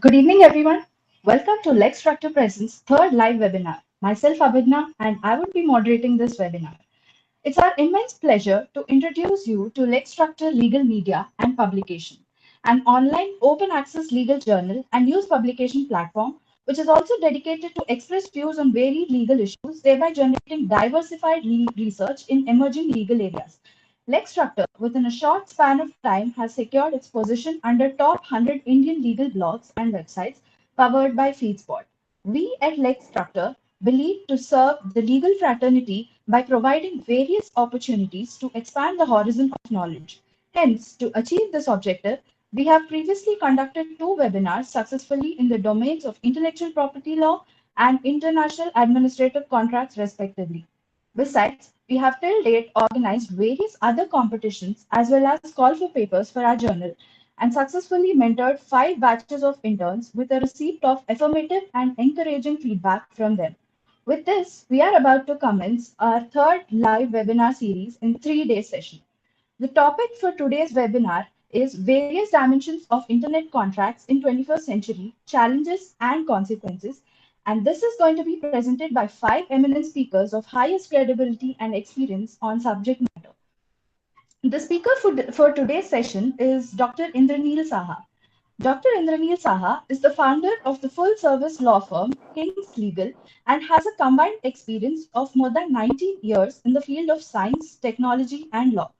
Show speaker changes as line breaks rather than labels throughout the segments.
Good evening, everyone. Welcome to Lexstructor Presents third live webinar. Myself, Abhidna, and I would be moderating this webinar. It's our immense pleasure to introduce you to Lexstructor Legal Media and Publication, an online open access legal journal and news publication platform, which is also dedicated to express views on varied legal issues, thereby generating diversified research in emerging legal areas. Lexstructor, within a short span of time, has secured its position under top 100 Indian legal blogs and websites powered by FeedSpot. We at Lexstructor believe to serve the legal fraternity by providing various opportunities to expand the horizon of knowledge. Hence, to achieve this objective, we have previously conducted two webinars successfully in the domains of intellectual property law and international administrative contracts, respectively. Besides, we have till date organized various other competitions as well as call for papers for our journal and successfully mentored 5 batches of interns with a receipt of affirmative and encouraging feedback from them. With this, we are about to commence our third live webinar series in 3-day session. The topic for today's webinar is various dimensions of internet contracts in 21st century, challenges and consequences. And this is going to be presented by 5 eminent speakers of highest credibility and experience on subject matter. The speaker for today's session is Dr. Indranil Sahar. Dr. Indranil Sahar is the founder of the full-service law firm HIINXLEGAL and has a combined experience of more than 19 years in the field of science, technology, and law.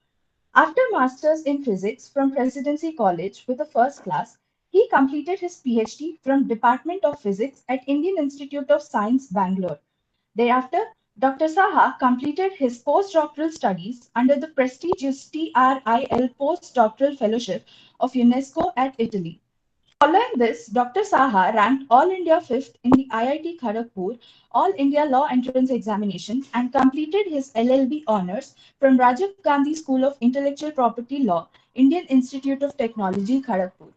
After Masters in Physics from Presidency College with a first class, he completed his Ph.D. from Department of Physics at Indian Institute of Science, Bangalore. Thereafter, Dr. Saha completed his postdoctoral studies under the prestigious TRIL Postdoctoral Fellowship of UNESCO at Italy. Following this, Dr. Saha ranked All India 5th in the IIT Kharagpur All India Law Entrance Examinations and completed his LL.B. honours from Rajiv Gandhi School of Intellectual Property Law, Indian Institute of Technology, Kharagpur.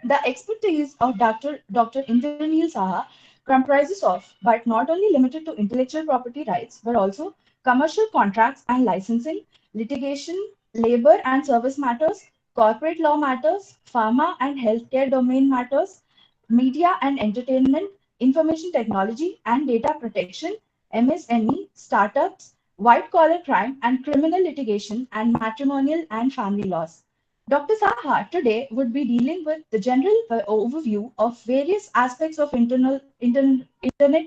The expertise of Dr. Indranil Sahar comprises of, but not only limited to intellectual property rights, but also commercial contracts and licensing, litigation, labor and service matters, corporate law matters, pharma and healthcare domain matters, media and entertainment, information technology and data protection, MSME, startups, white collar crime and criminal litigation and matrimonial and family laws. Dr. Saha today would be dealing with the general overview of various aspects of internet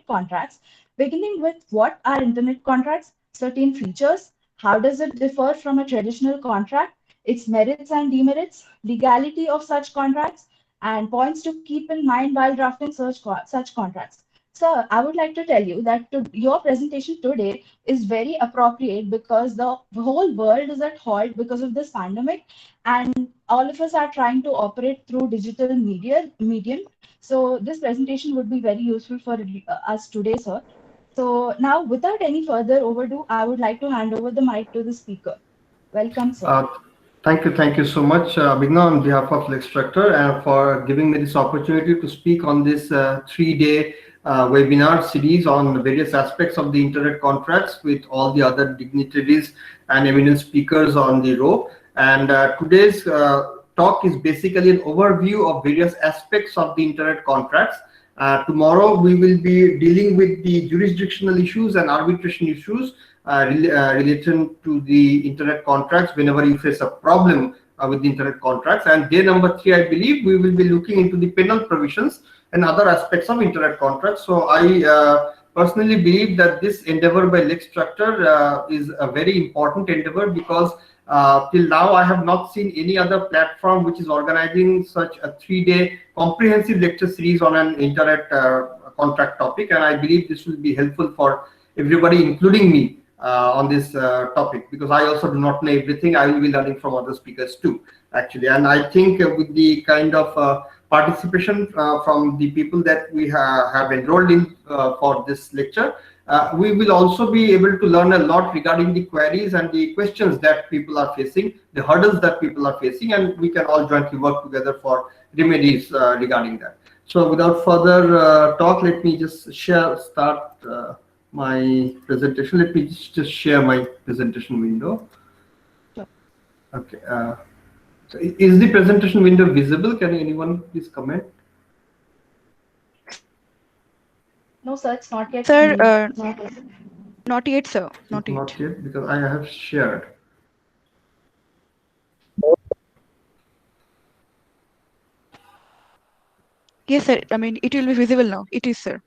contracts, beginning with what are internet contracts, certain features, how does it differ from a traditional contract, its merits and demerits, legality of such contracts, and points to keep in mind while drafting such contracts. Sir, I would like to tell you that your presentation today is very appropriate because the whole world is at halt because of this pandemic, and all of us are trying to operate through digital medium. So this presentation would be very useful for us today, sir. So now, without any further overdue, I would like to hand over the mic to the speaker. Welcome, sir.
Uh, thank you so much, Abhigna, on behalf of Lexstructor, and for giving me this opportunity to speak on this 3-day webinar series on various aspects of the internet contracts with all the other dignitaries and eminent speakers on the row. And today's talk is basically an overview of various aspects of the internet contracts. Tomorrow we will be dealing with the jurisdictional issues and arbitration issues related to the internet contracts whenever you face a problem with the internet contracts. And day number 3, I believe, we will be looking into the penal provisions and other aspects of internet contracts. So I personally believe that this endeavor by Lexstructor is a very important endeavor because till now I have not seen any other platform which is organizing such a 3-day comprehensive lecture series on an internet contract topic, and I believe this will be helpful for everybody, including me, on this topic, because I also do not know everything. I will be learning from other speakers too, actually. And I think with the kind of participation from the people that we have enrolled in for this lecture, we will also be able to learn a lot regarding the queries and the questions that people are facing, the hurdles that people are facing, and we can all jointly work together for remedies regarding that. So without further talk, let me just start my presentation. Let me just share my presentation window.
Sure.
Okay. So is the presentation window visible? Can anyone please comment?
No, sir, it's not yet.
Sir, not yet, sir. Not
Not
yet.
yet, because I have shared.
Yes, sir. I mean, it will be visible now. It is, sir.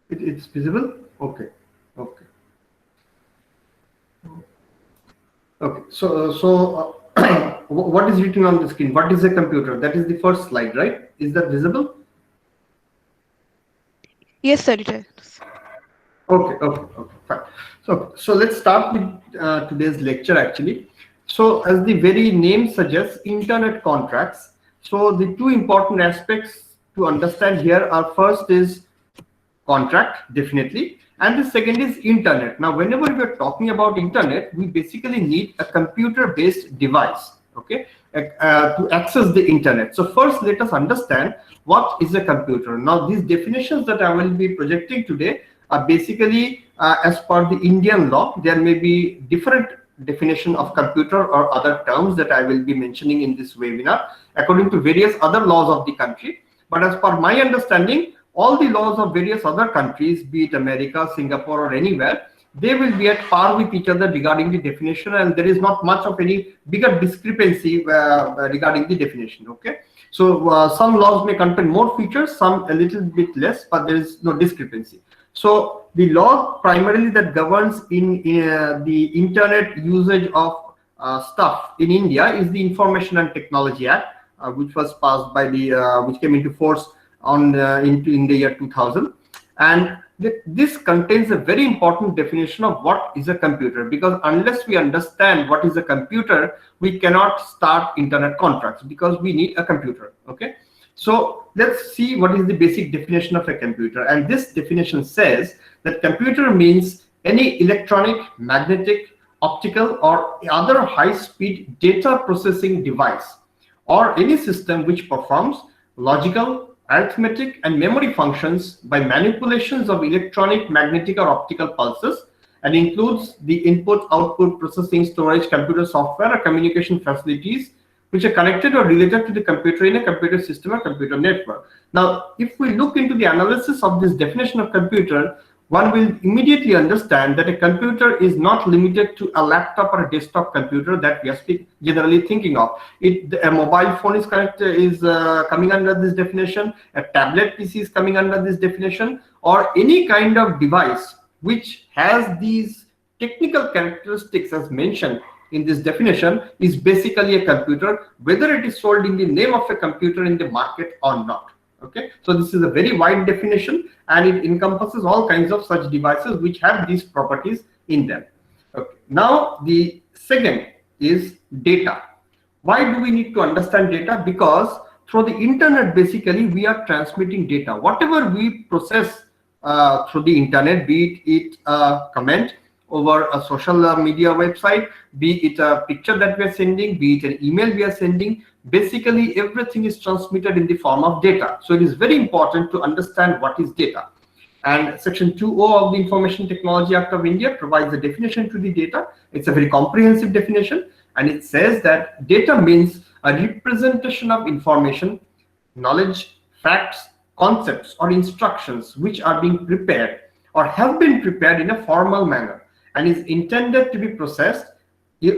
It's visible? Okay. Okay. Okay. What is written on the screen? What is a computer? That is the first slide, right? Is that visible?
Yes, sir, it is.
Okay, okay, okay, fine. So let's start with today's lecture actually. So as the very name suggests, internet contracts. So the two important aspects to understand here are, first is contract, definitely, and the second is internet. Now whenever we are talking about internet, we basically need a computer based device, okay, to access the internet. So first let us understand what is a computer. Now these definitions that I will be projecting today are basically as per the Indian law. There may be different definition of computer or other terms that I will be mentioning in this webinar according to various other laws of the country. But as per my understanding, all the laws of various other countries, be it America, Singapore, or anywhere, they will be at par with each other regarding the definition, and there is not much of any bigger discrepancy regarding the definition. Okay, so some laws may contain more features, some a little bit less, but there is no discrepancy. So the law primarily that governs in the internet usage of stuff in India is the Information and Technology Act, which was passed by the which came into force on in the year 2000, and this contains a very important definition of what is a computer, because unless we understand what is a computer, we cannot start internet contracts, because we need a computer. Okay, so let's see what is the basic definition of a computer. And this definition says that computer means any electronic, magnetic, optical, or other high-speed data processing device, or any system which performs logical, arithmetic, and memory functions by manipulations of electronic, magnetic, or optical pulses, and includes the input, output, processing, storage, computer software, or communication facilities which are connected or related to the computer in a computer system or computer network. Now, if we look into the analysis of this definition of computer, one will immediately understand that a computer is not limited to a laptop or a desktop computer that we are generally thinking of. A mobile phone is coming under this definition, a tablet PC is coming under this definition, or any kind of device which has these technical characteristics as mentioned in this definition is basically a computer, whether it is sold in the name of a computer in the market or not. Okay, so this is a very wide definition, and it encompasses all kinds of such devices which have these properties in them. Okay, now the second is data. Why do we need to understand data? Because through the internet, basically we are transmitting data. Whatever we process through the internet, be it a comment over a social media website, be it a picture that we are sending, be it an email we are sending, basically everything is transmitted in the form of data. So it is very important to understand what is data. And section 2.0 of the Information Technology Act of India provides a definition to the data. It's a very comprehensive definition, and it says that data means a representation of information, knowledge, facts, concepts, or instructions which are being prepared or have been prepared in a formal manner and is intended to be processed,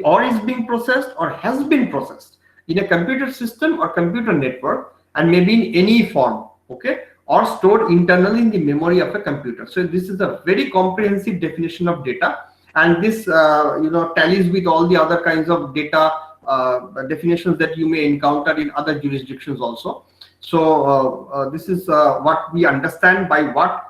or is being processed, or has been processed in a computer system or computer network, and maybe in any form, okay, or stored internally in the memory of a computer. So this is a very comprehensive definition of data, and this tallies with all the other kinds of data definitions that you may encounter in other jurisdictions also. So this is what we understand by what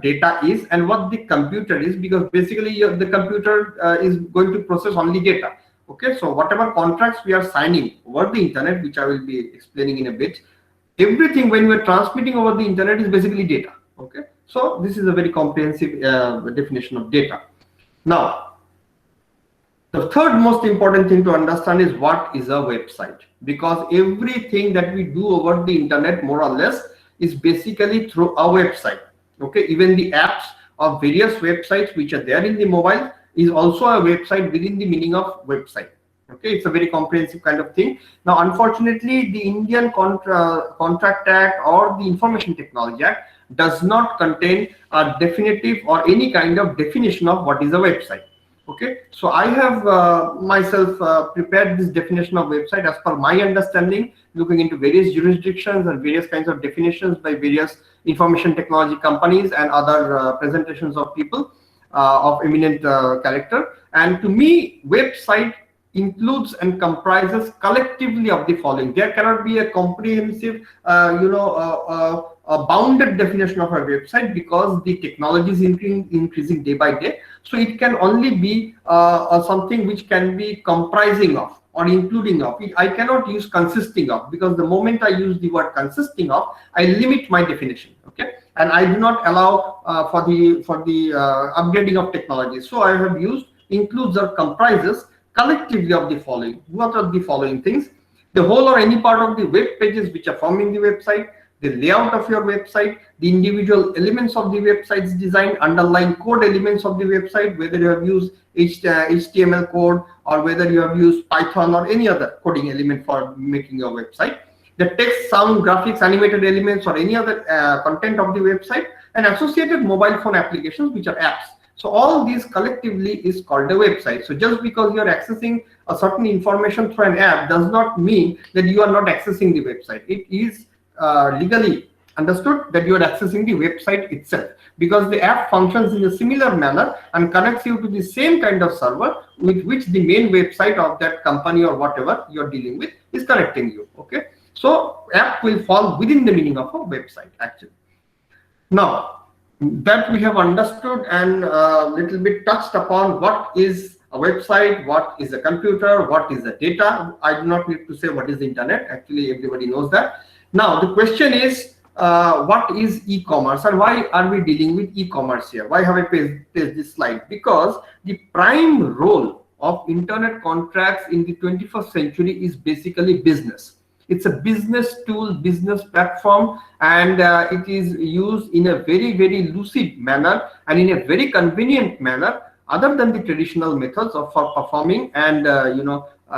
data is and what the computer is, because basically the computer is going to process only data. Okay, so whatever contracts we are signing over the internet, which I will be explaining in a bit, everything when we are transmitting over the internet is basically data. Okay, so this is a very comprehensive definition of data. Now, the third most important thing to understand is what is a website, because everything that we do over the internet more or less is basically through a website. Okay, even the apps of various websites which are there in the mobile is also a website within the meaning of website. Okay, it's a very comprehensive kind of thing. Now, unfortunately, the Indian Contract Act or the Information Technology Act does not contain a definitive or any kind of definition of what is a website. Okay, so I have myself prepared this definition of website as per my understanding, looking into various jurisdictions and various kinds of definitions by various information technology companies and other presentations of people of eminent character. And to me, website includes and comprises collectively of the following. There cannot be a comprehensive, a bounded definition of a website, because the technology is increasing day by day. So it can only be something which can be comprising of or including of. I cannot use consisting of, because the moment I use the word consisting of, I limit my definition. Okay, and I do not allow for the upgrading of technology. So I have used includes or comprises collectively of the following. What are the following things? The whole or any part of the web pages which are forming the website, the layout of your website, the individual elements of the website's design, underlying code elements of the website, whether you have used HTML code or whether you have used Python or any other coding element for making your website, the text, sound, graphics, animated elements, or any other content of the website, and associated mobile phone applications, which are apps. So all these collectively is called a website. So just because you are accessing a certain information through an app does not mean that you are not accessing the website. It is legally understood that you are accessing the website itself, because the app functions in a similar manner and connects you to the same kind of server with which the main website of that company or whatever you are dealing with is connecting you. Okay, so app will fall within the meaning of a website actually. Now that we have understood and little bit touched upon what is a website, what is a computer, what is the data, I do not need to say what is the internet. Actually, everybody knows that. Now the question is, what is e-commerce, and why are we dealing with e-commerce here? Why have I pasted this slide? Because the prime role of internet contracts in the 21st century is basically business. It's a business tool, business platform, and it is used in a very, very lucid manner and in a very convenient manner, other than the traditional methods of for performing and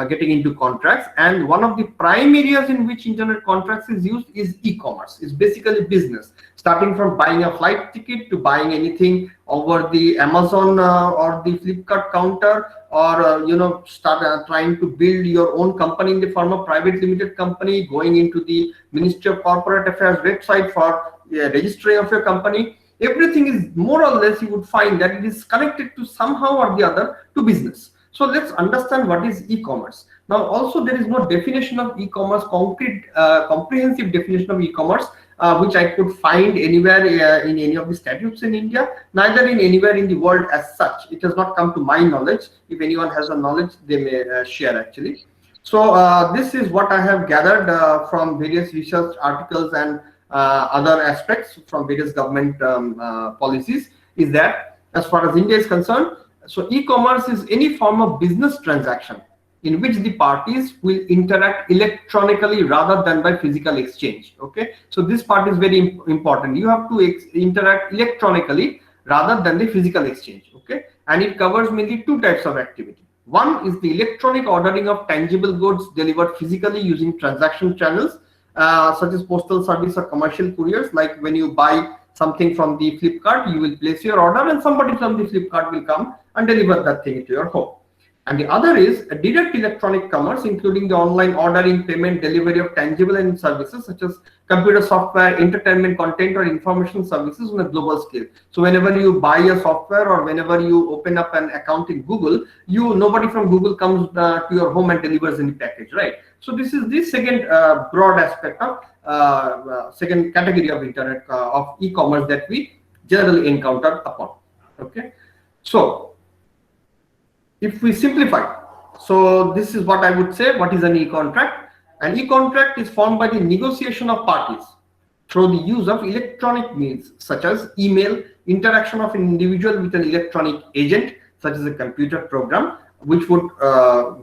getting into contracts. And one of the prime areas in which internet contracts is used is e-commerce. It's basically business, starting from buying a flight ticket to buying anything over the Amazon or the Flipkart counter, or start trying to build your own company in the form of private limited company, going into the Ministry of Corporate Affairs website for registering of your company. Everything is more or less, you would find that it is connected to somehow or the other to business. So let's understand what is e-commerce. Now also there is no definition of e-commerce, concrete comprehensive definition of e-commerce which I could find anywhere in any of the statutes in India, neither in anywhere in the world as such. It has not come to my knowledge. If anyone has a knowledge, they may share actually. So this is what I have gathered from various research articles and other aspects from various government policies, is that as far as India is concerned, so e-commerce is any form of business transaction in which the parties will interact electronically rather than by physical exchange. Okay, so this part is very important. You have to interact electronically rather than the physical exchange. Okay, and it covers mainly two types of activity. One is the electronic ordering of tangible goods delivered physically using transaction channels such as postal service or commercial couriers. Like when you buy something from the Flipkart, you will place your order and somebody from the Flipkart will come and deliver that thing to your home. And the other is a direct electronic commerce, including the online ordering, payment, delivery of tangible and services such as computer software, entertainment content, or information services on a global scale. So whenever you buy a software or whenever you open up an account in Google, nobody from Google comes to your home and delivers any package, right? So this is the second broad aspect of second category of internet of e-commerce that we generally encounter upon. Okay, so if we simplify, so this is what I would say. What is an e-contract? An e-contract is formed by the negotiation of parties through the use of electronic means such as email, interaction of an individual with an electronic agent such as a computer program, which would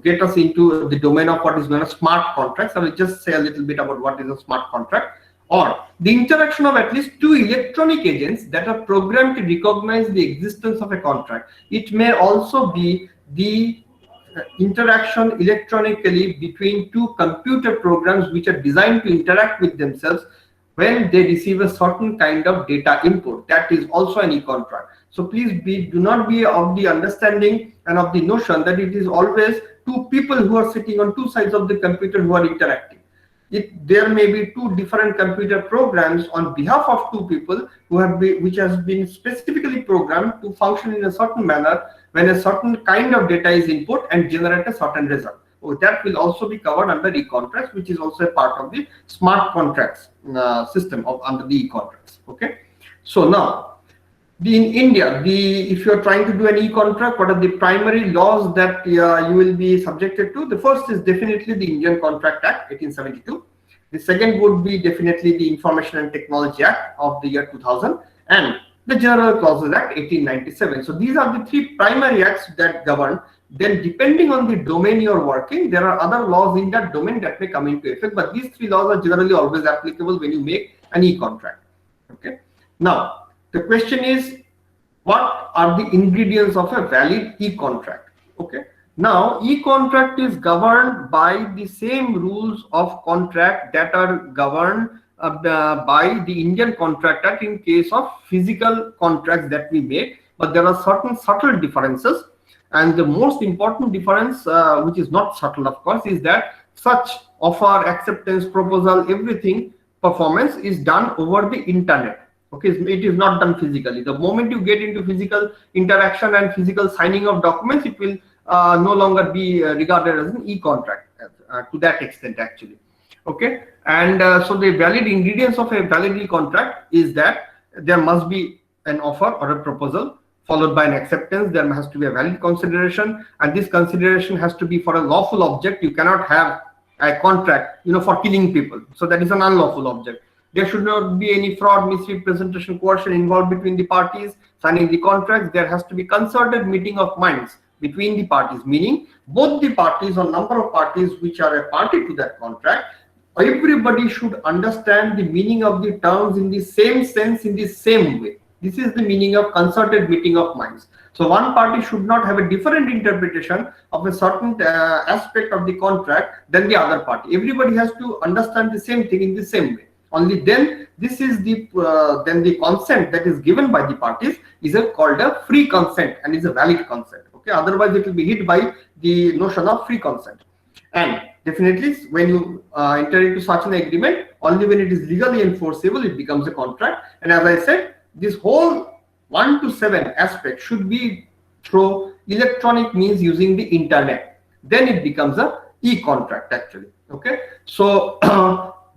get us into the domain of what is known as smart contracts. I will just say a little bit about what is a smart contract. Or the interaction of at least two electronic agents that are programmed to recognize the existence of a contract. It may also be the interaction electronically between two computer programs which are designed to interact with themselves when they receive a certain kind of data input. That is also an e-contract. So please do not be of the understanding and of the notion that it is always two people who are sitting on two sides of the computer who are interacting. There may be two different computer programs on behalf of two people which has been specifically programmed to function in a certain manner when a certain kind of data is input and generate a certain result. That will also be covered under e-contracts, which is also a part of the smart contracts system under the e-contracts. Okay, so now in India, if you are trying to do an e-contract, what are the primary laws that you will be subjected to? The first is definitely the Indian Contract Act 1872. The second would be definitely the Information and Technology Act of the year 2000 and the General Clauses Act 1897. So these are the three primary acts that govern. Then depending on the domain you are working, there are other laws in that domain that may come into effect, but these three laws are generally always applicable when you make an e-contract. Okay. Now, the question is, what are the ingredients of a valid e-contract? Okay. Now, e-contract is governed by the same rules of contract that are governed by the Indian Contract Act in case of physical contracts that we make, but there are certain subtle differences. And the most important difference, which is not subtle, of course, is that such offer, acceptance, proposal, everything, performance is done over the internet. Okay, it is not done physically. The moment you get into physical interaction and physical signing of documents, it will no longer be regarded as an e-contract to that extent, actually. Okay, and so the valid ingredients of a valid e-contract is that there must be an offer or a proposal followed by an acceptance. There has to be a valid consideration, and this consideration has to be for a lawful object. You cannot have a contract, for killing people. So that is an unlawful object. There should not be any fraud, misrepresentation, coercion involved between the parties signing the contracts. There has to be concerted meeting of minds between the parties, meaning both the parties or number of parties which are a party to that contract. Everybody should understand the meaning of the terms in the same sense, in the same way. This is the meaning of concerted meeting of minds. So one party should not have a different interpretation of a certain aspect of the contract than the other party. Everybody has to understand the same thing in the same way. Only then this is then the consent that is given by the parties is called a free consent and is a valid consent. Okay, otherwise it will be hit by the notion of free consent. And definitely when you enter into such an agreement, only when it is legally enforceable, it becomes a contract. And as I said, this whole 1 to 7 aspect should be through electronic means using the internet. Then it becomes a e-contract actually. Okay, so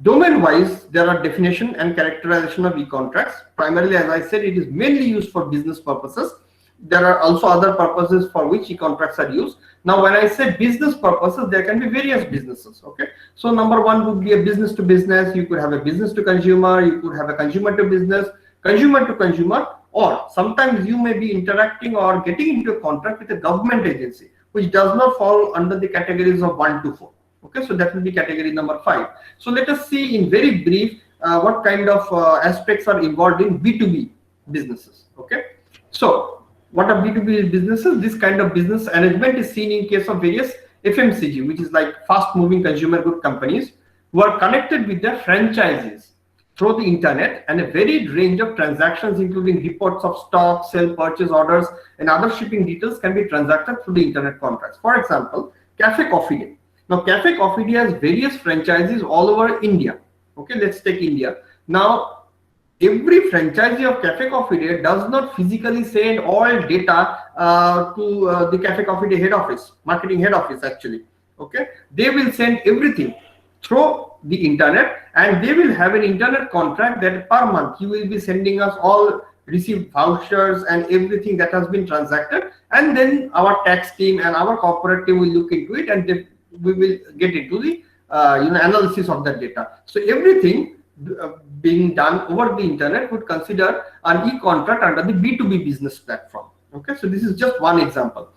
domain wise, there are definition and characterization of e-contracts. Primarily, as I said, it is mainly used for business purposes. There are also other purposes for which e-contracts are used. Now, when I say business purposes, there can be various businesses. Okay, so number one would be a business to business. You could have a business to consumer. You could have a consumer to business, consumer to consumer, or sometimes you may be interacting or getting into a contract with a government agency, which does not fall under the categories of 1 to 4. Okay, so that will be category number 5. So let us see in very brief what kind of aspects are involved in B2B businesses. Okay, so what are B2B businesses? This kind of business arrangement is seen in case of various FMCG, which is like fast moving consumer good companies who are connected with their franchises through the internet, and a varied range of transactions including reports of stock, sale, purchase orders and other shipping details can be transacted through the internet contracts. For example, Cafe Coffee Day. Now, Cafe Coffee Day has various franchises all over India. Okay, let's take India. Now, every franchisee of Cafe Coffee Day does not physically send all data to the Cafe Coffee Day head office, marketing head office actually. Okay, they will send everything through the internet, and they will have an internet contract that per month you will be sending us all received vouchers and everything that has been transacted, and then our tax team and our corporate team will look into it, and we will get into the analysis of that data. So everything being done over the internet would consider an e-contract under the B2B business platform. Okay, so this is just one example.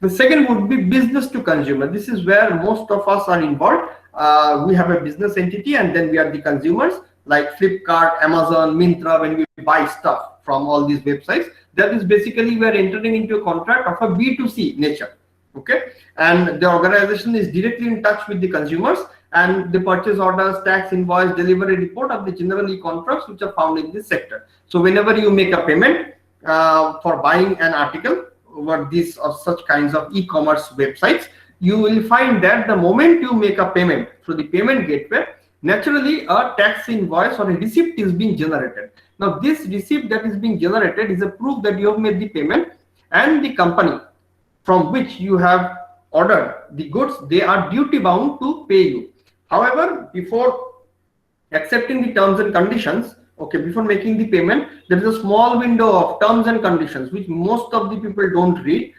The second would be business to consumer. This is where most of us are involved. We have a business entity and then we are the consumers, like Flipkart, Amazon, Myntra. When we buy stuff from all these websites, that is basically we are entering into a contract of a B2C nature. Okay, and the organization is directly in touch with the consumers, and the purchase orders, tax invoice, delivery report are the general e-contracts which are found in this sector. So whenever you make a payment for buying an article over these or such kinds of e-commerce websites, you will find that the moment you make a payment through the payment gateway, naturally a tax invoice or a receipt is being generated. Now this receipt that is being generated is a proof that you have made the payment, and the company from which you have ordered the goods, they are duty bound to pay you. However, before accepting the terms and conditions, okay, before making the payment, there is a small window of terms and conditions which most of the people don't read,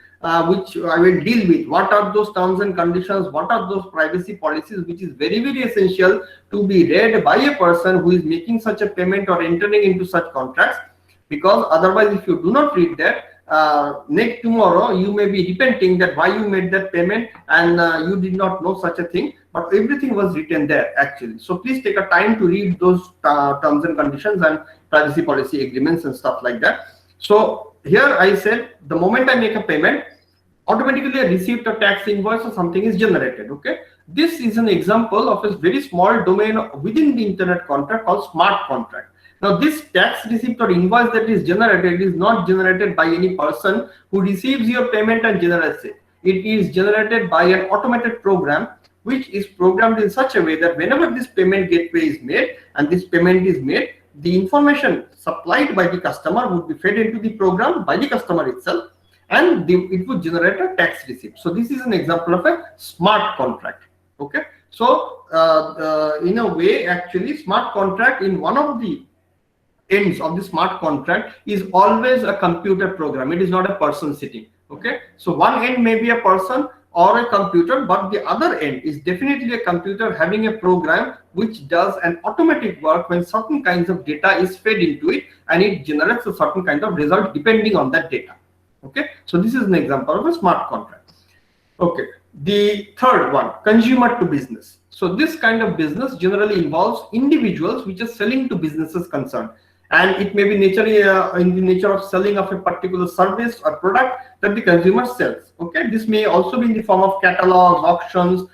which I will deal with. What are those terms and conditions? What are those privacy policies, which is very, very essential to be read by a person who is making such a payment or entering into such contracts, because otherwise if you do not read that, next tomorrow you may be repenting that why you made that payment and you did not know such a thing, but everything was written there actually. So please take a time to read those terms and conditions and privacy policy agreements and stuff like that. So here I said the moment I make a payment, automatically a receipt or tax invoice or something is generated. Okay, this is an example of a very small domain within the internet contract called smart contract. Now this tax receipt or invoice that is generated is not generated by any person who receives your payment and generates it. It is generated by an automated program which is programmed in such a way that whenever this payment gateway is made and this payment is made, the information supplied by the customer would be fed into the program by the customer itself, and it would generate a tax receipt. So this is an example of a smart contract. Okay, so in a way, actually smart contract, in one of the ends of the smart contract is always a computer program. It is not a person sitting. Okay, so one end may be a person or a computer, but the other end is definitely a computer having a program which does an automatic work when certain kinds of data is fed into it, and it generates a certain kind of result depending on that data. Okay, so this is an example of a smart contract. Okay, the third one, consumer to business. So this kind of business generally involves individuals which are selling to businesses concerned, and it may be naturally in the nature of selling of a particular service or product that the consumer sells. Okay, this may also be in the form of catalogs, auctions,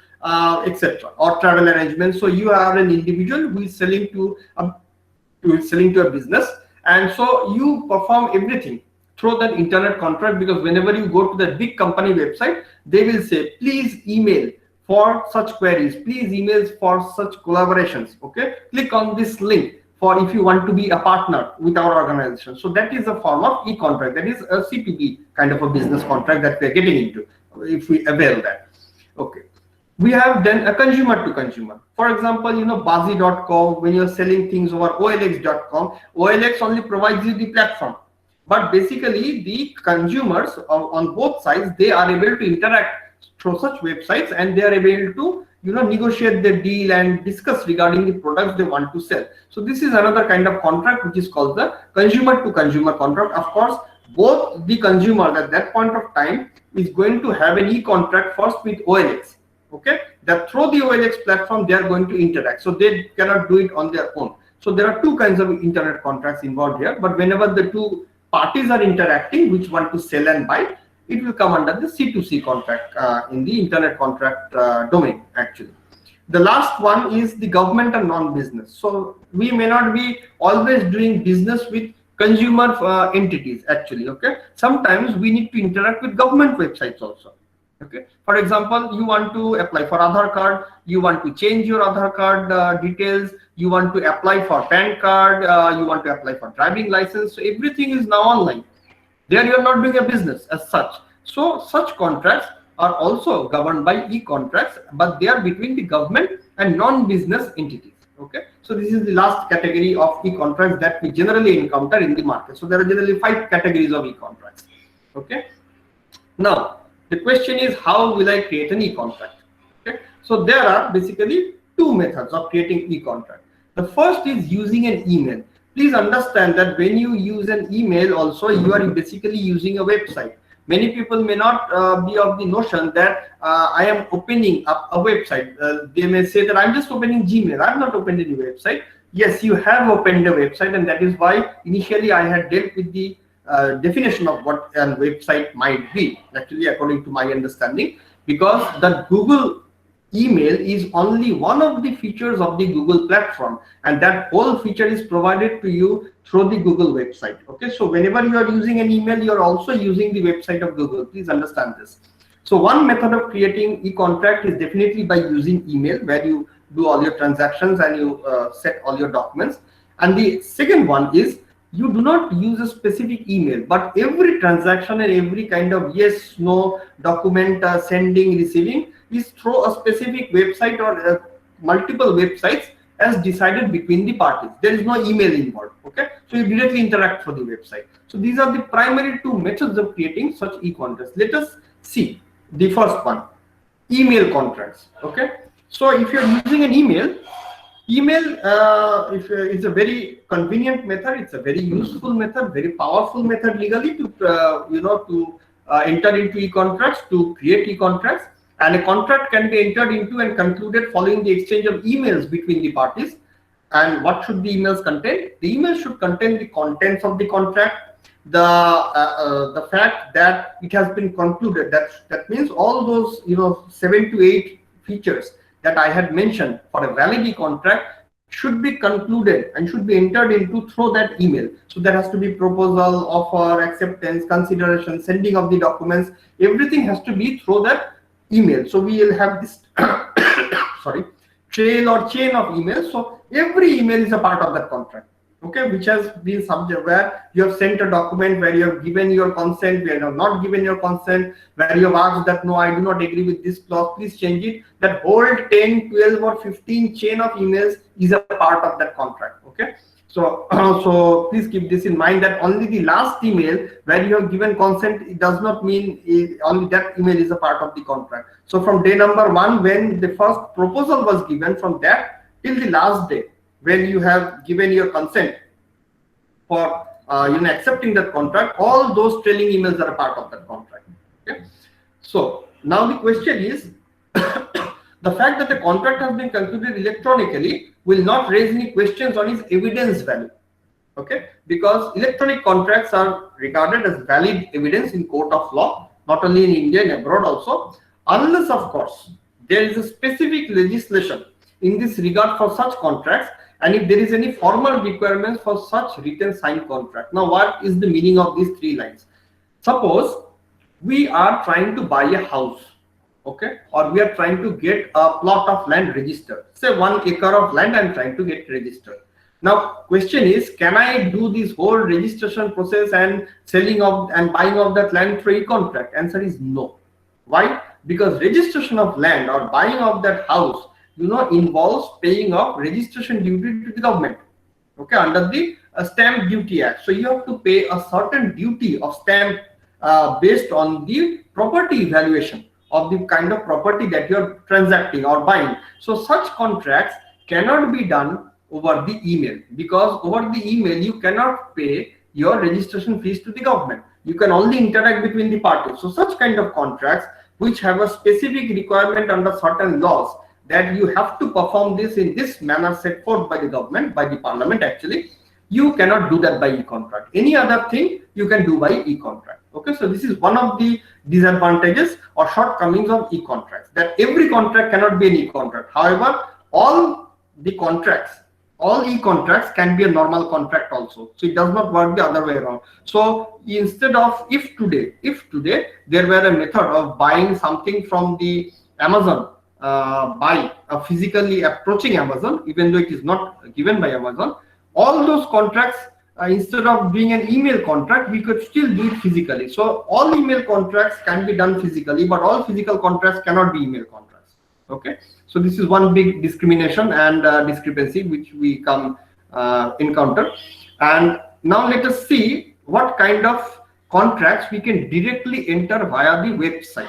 etc., or travel arrangements. So you are an individual who is selling to a business, and so you perform everything through that internet contract, because whenever you go to the big company website, they will say please email for such queries, please email for such collaborations. Okay, click on this link for if you want to be a partner with our organization. So that is a form of e-contract. That is a C2B kind of a business contract that we are getting into if we avail that. Okay, we have then a consumer to consumer. For example, Bazi.com, when you're selling things over OLX.com, OLX only provides you the platform, but basically the consumers on both sides, they are able to interact through such websites, and they are able to negotiate the deal and discuss regarding the products they want to sell. So this is another kind of contract which is called the consumer to consumer contract. Of course, both the consumer at that point of time is going to have an e-contract first with OLX. Okay, that through the OLX platform they are going to interact, so they cannot do it on their own. So there are two kinds of internet contracts involved here, but whenever the two parties are interacting which want to sell and buy, it will come under the C2C contract in the internet contract domain actually. The last one is the government and non-business. So we may not be always doing business with consumer entities actually. Okay, sometimes we need to interact with government websites also. Okay, for example, you want to apply for Aadhaar card, you want to change your Aadhaar card details, you want to apply for PAN card, you want to apply for driving license. So everything is now online. There you are not doing a business as such. So such contracts are also governed by e-contracts, but they are between the government and non-business entities. Okay, so this is the last category of e-contracts that we generally encounter in the market. So there are generally 5 categories of e-contracts. Okay, now the question is, how will I create an e-contract? Okay, so there are basically 2 methods of creating e-contract. The first is using an email. Please understand that when you use an email also, you are basically using a website. Many people may not be of the notion that I am opening up a website. They may say that I'm just opening Gmail. I have not opened any website. Yes, you have opened a website, and that is why initially I had dealt with the definition of what a website might be, actually according to my understanding, because the Google email is only one of the features of the Google platform, and that whole feature is provided to you through the Google website. Okay, so whenever you are using an email, you are also using the website of Google. Please understand this. So one method of creating e-contract is definitely by using email, where you do all your transactions and you set all your documents. And the second one is you do not use a specific email, but every transaction and every kind of yes, no document sending, receiving is through a specific website or multiple websites as decided between the parties. There is no email involved. Okay, so you directly interact through the website. So these are the primary two methods of creating such e-contracts. Let us see the first one, email contracts. Okay, so if you're using an email, if it's a very convenient method, it's a very useful method, very powerful method legally to enter into e-contracts, to create e-contracts. And a contract can be entered into and concluded following the exchange of emails between the parties. And what should the emails contain? The email should contain the contents of the contract, the fact that it has been concluded. That means all those 7 to 8 features that I had mentioned for a valid contract should be concluded and should be entered into through that email. So there has to be proposal, offer, acceptance, consideration, sending of the documents. Everything has to be through that email. So we will have this sorry, trail or chain of emails. So every email is a part of that contract. Okay, which has been subject, where you have sent a document, where you have given your consent, where you have not given your consent, where you have asked that no, I do not agree with this clause, please change it. That whole 10, 12 or 15 chain of emails is a part of that contract. Okay, so so please keep this in mind, that only the last email where you have given consent, it does not mean only that email is a part of the contract. So from day number 1, when the first proposal was given, from that till the last day when you have given your consent for accepting that contract, all those trailing emails are a part of that contract. Okay, so now the question is the fact that the contract has been concluded electronically will not raise any questions on its evidence value. Okay, because electronic contracts are regarded as valid evidence in court of law, not only in India and abroad also, unless of course there is a specific legislation in this regard for such contracts, and if there is any formal requirements for such written signed contract. Now, what is the meaning of these 3 lines? Suppose we are trying to buy a house, okay, or we are trying to get a plot of land registered. Say 1 acre of land I am trying to get registered. Now, question is, can I do this whole registration process and selling of and buying of that land through a contract? Answer is no. Why? Because registration of land or buying of that house involves paying of registration duty to the government, okay, under the Stamp Duty Act. So you have to pay a certain duty of stamp based on the property evaluation of the kind of property that you are transacting or buying. So such contracts cannot be done over the email, because over the email you cannot pay your registration fees to the government. You can only interact between the parties. So such kind of contracts which have a specific requirement under certain laws, that you have to perform this in this manner set forth by the government, by the parliament actually, you cannot do that by e-contract. Any other thing you can do by e-contract. Okay, so this is one of the disadvantages or shortcomings of e-contracts, that every contract cannot be an e-contract. However, all e-contracts can be a normal contract also. So it does not work the other way around. So instead of, if today there were a method of buying something from the Amazon, by physically approaching Amazon, even though it is not given by Amazon, all those contracts, instead of doing an email contract, we could still do it physically. So all email contracts can be done physically, but all physical contracts cannot be email contracts. Okay, so this is one big discrimination and discrepancy which we encounter. And now let us see what kind of contracts we can directly enter via the website,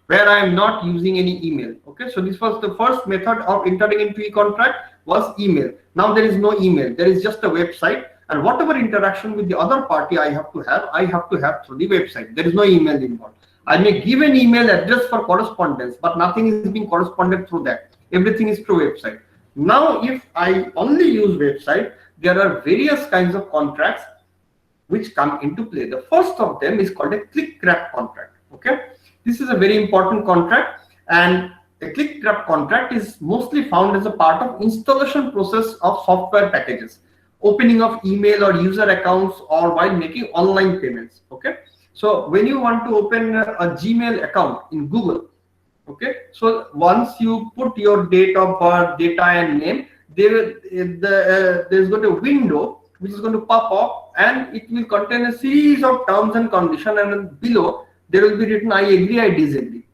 where I am not using any email. Okay, so this was the first method of entering into a contract, was email. Now there is no email, there is just a website, and whatever interaction with the other party I have to have through the website. There is no email involved. I may give an email address for correspondence, but nothing is being corresponded through that. Everything is through website. Now, if I only use website, there are various kinds of contracts which come into play. The first of them is called a click wrap contract. Okay, this is a very important contract, and a click wrap contract is mostly found as a part of installation process of software packages, opening of email or user accounts, or while making online payments. Okay, so when you want to open a Gmail account in Google, okay, so once you put your date of birth, data and name, there's got a window which is going to pop up, and it will contain a series of terms and conditions, and below there will be written I agree, I disagree.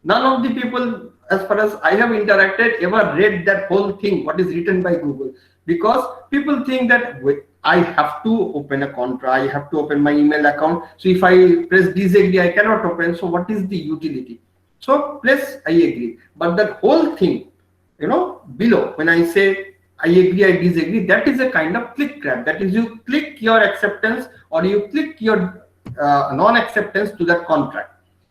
None of the people, as far as I have interacted, ever read that whole thing, what is written by Google, because people think that I have to open a contract, I have to open my email account, so if I press disagree, I cannot open, so what is the utility? So press I agree, but that whole thing, below, when I say I agree, I disagree, that is a kind of click grab. That is, you click your acceptance or you click your non-acceptance to that contract.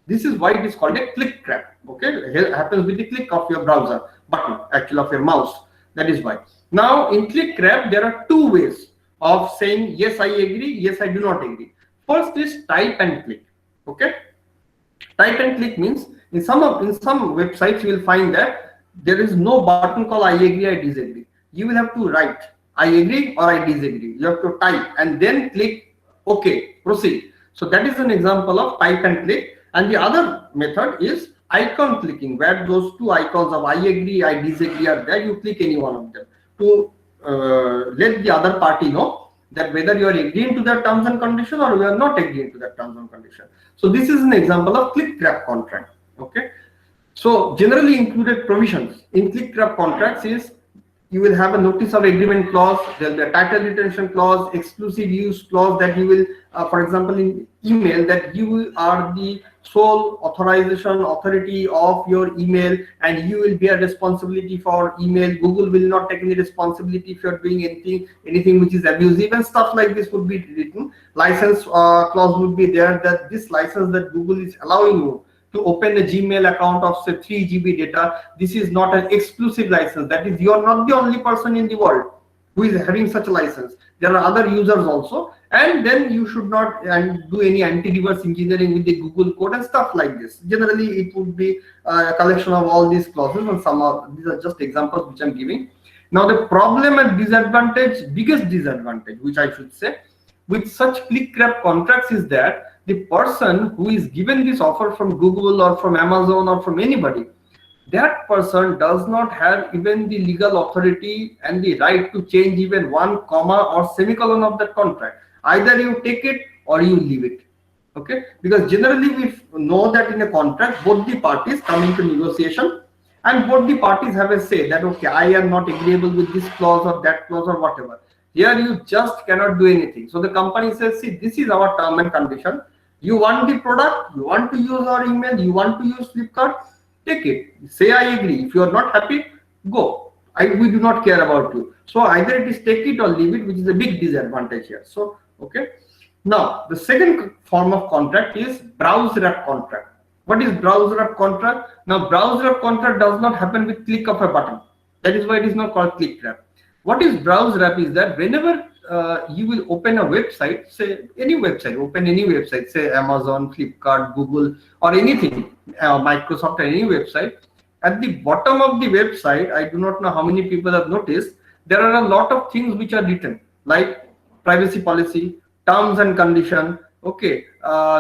This is why it is called a click grab. Okay, it happens with the click of your browser button, actually of your mouse. That is why. Now in click grab, there are two ways of saying yes, I agree, yes, I do not agree. First is type and click. Okay, type and click means in some websites you will find that there is no button called I agree, I disagree. You will have to write I agree or I disagree. You have to type and then click OK, proceed. So that is an example of type and click. And the other method is icon clicking, where those two icons of I agree, I disagree are there. You click any one of them to let the other party know that whether you are agreeing to the terms and conditions or you are not agreeing to the terms and conditions. So this is an example of click wrap contract. Okay. So generally included provisions in click wrap contracts is you will have a notice of agreement clause, there will be a title retention clause, exclusive use clause that you will, for example, in email, that you are the sole authorization authority of your email and you will bear responsibility for email. Google will not take any responsibility if you are doing anything which is abusive, and stuff like this would be written. License clause would be there, that this license that Google is allowing you to open a Gmail account of say 3 GB data, this is not an exclusive license. That is, you are not the only person in the world who is having such a license. There are other users also, and then you should not do any anti-reverse engineering with the Google code and stuff like this. Generally, it would be a collection of all these clauses, and these are just examples which I'm giving. Now, the problem and disadvantage, biggest disadvantage, which I should say, with such click wrap contracts is that the person who is given this offer from Google or from Amazon or from anybody, that person does not have even the legal authority and the right to change even one comma or semicolon of that contract. Either you take it or you leave it. Okay, because generally we know that in a contract both the parties come into negotiation and both the parties have a say that okay, I am not agreeable with this clause or that clause or whatever. Here you just cannot do anything. So the company says, see, this is our term and condition. You want the product, you want to use our email, you want to use Flipkart, take it. Say I agree. If you are not happy, go. We do not care about you. So either it is take it or leave it, which is a big disadvantage here. So okay. Now the second form of contract is browse wrap contract. What is browse wrap contract? Now browse wrap contract does not happen with click of a button. That is why it is not called click wrap. What is browse wrap is that whenever you will open a website, say any website, open any website, say Amazon, Flipkart, Google, or anything, Microsoft, or any website, at the bottom of the website, I do not know how many people have noticed, there are a lot of things which are written, like privacy policy, terms and condition, okay,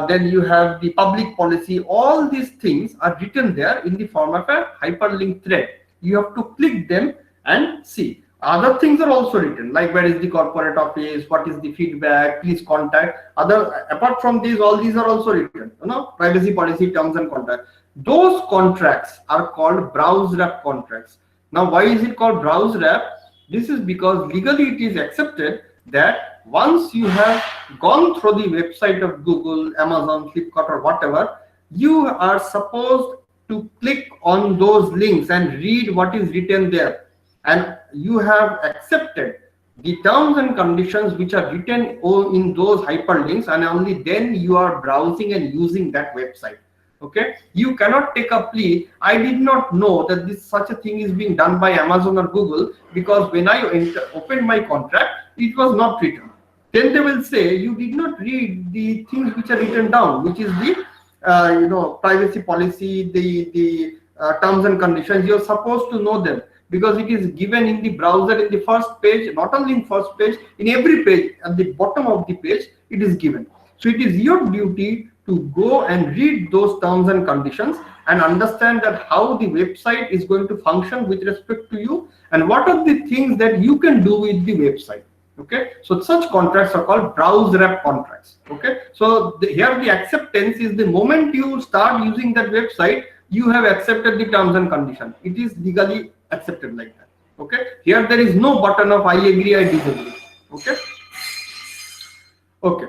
then you have the public policy. All these things are written there in the form of a hyperlink thread. You have to click them and see. Other things are also written, like where is the corporate office, what is the feedback, please contact. Apart from these, all these are also written, privacy policy, terms and contract. Those contracts are called browse wrap contracts. Now, why is it called browse wrap? This is because legally it is accepted that once you have gone through the website of Google, Amazon, Flipkart, or whatever, you are supposed to click on those links and read what is written there. And you have accepted the terms and conditions which are written in those hyperlinks, and only then you are browsing and using that website. Okay, you cannot take a plea, I did not know that such a thing is being done by Amazon or Google, because when I opened my contract, it was not written. Then they will say you did not read the things which are written down, which is the privacy policy, the terms and conditions, you're supposed to know them because it is given in the browser in the first page, not only in first page, in every page at the bottom of the page it is given. So it is your duty to go and read those terms and conditions and understand that how the website is going to function with respect to you and what are the things that you can do with the website. Okay, so such contracts are called browse wrap contracts. Okay, so here the acceptance is the moment you start using that website, you have accepted the terms and conditions. It is legally accepted like that. Okay, here there is no button of I agree, I disagree. Okay, okay.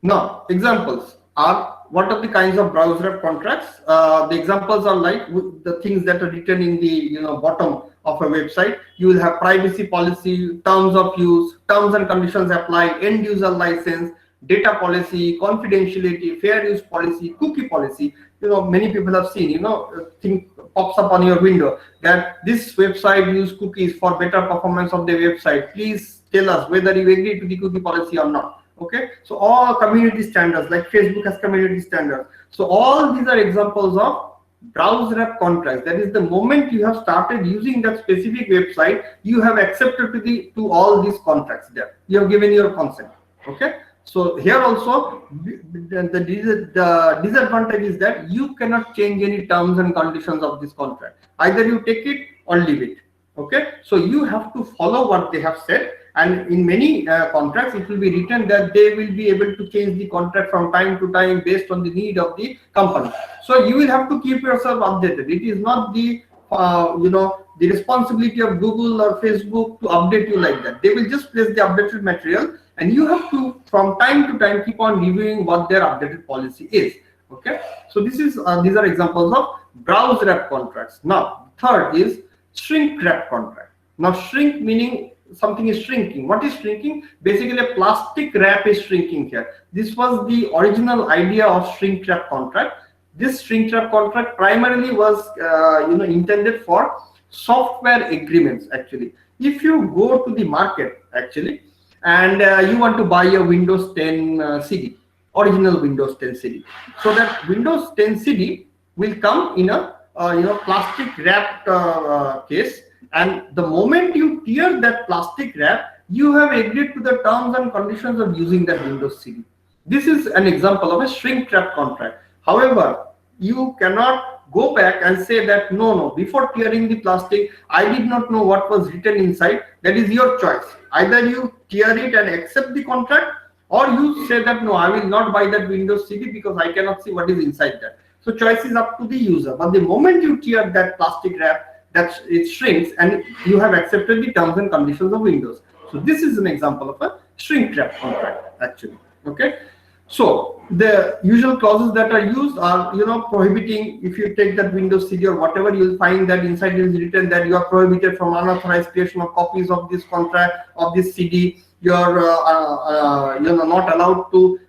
Now examples are, what are the kinds of browse wrap contracts? The examples are like the things that are written in the bottom of a website. You will have privacy policy, terms of use, terms and conditions apply, end user license, data policy, confidentiality, fair use policy, cookie policy. Many people have seen, thing pops up on your window that this website use cookies for better performance of the website. Please tell us whether you agree to the cookie policy or not. Okay, so all community standards, like Facebook has community standards. So all these are examples of browse wrap contracts. That is the moment you have started using that specific website, you have accepted to all these contracts there. You have given your consent. Okay, so here also the disadvantage is that you cannot change any terms and conditions of this contract. Either you take it or leave it. Okay, so you have to follow what they have said. And in many contracts, it will be written that they will be able to change the contract from time to time based on the need of the company. So you will have to keep yourself updated. It is not the the responsibility of Google or Facebook to update you like that. They will just place the updated material, and you have to from time to time keep on reviewing what their updated policy is. Okay, so these are examples of browse wrap contracts. Now third is shrink wrap contract. Now shrink meaning something is shrinking. What is shrinking? Basically a plastic wrap is shrinking here. This was the original idea of shrink wrap contract. This shrink wrap contract primarily was intended for software agreements. Actually, if you go to the market actually and you want to buy a Windows 10 CD, original Windows 10 CD, so that Windows 10 CD will come in a plastic wrapped case. And the moment you tear that plastic wrap, you have agreed to the terms and conditions of using that Windows CD. This is an example of a shrink wrap contract. However, you cannot go back and say that no, before tearing the plastic, I did not know what was written inside. That is your choice. Either you tear it and accept the contract, or you say that no, I will not buy that Windows CD because I cannot see what is inside that. So choice is up to the user. But the moment you tear that plastic wrap, that it shrinks and you have accepted the terms and conditions of Windows. So this is an example of a shrink wrap contract actually. Okay, so the usual clauses that are used are prohibiting, if you take that Windows CD or whatever, you will find that inside it is written that you are prohibited from unauthorized creation of copies of this contract of this CD. You are not allowed to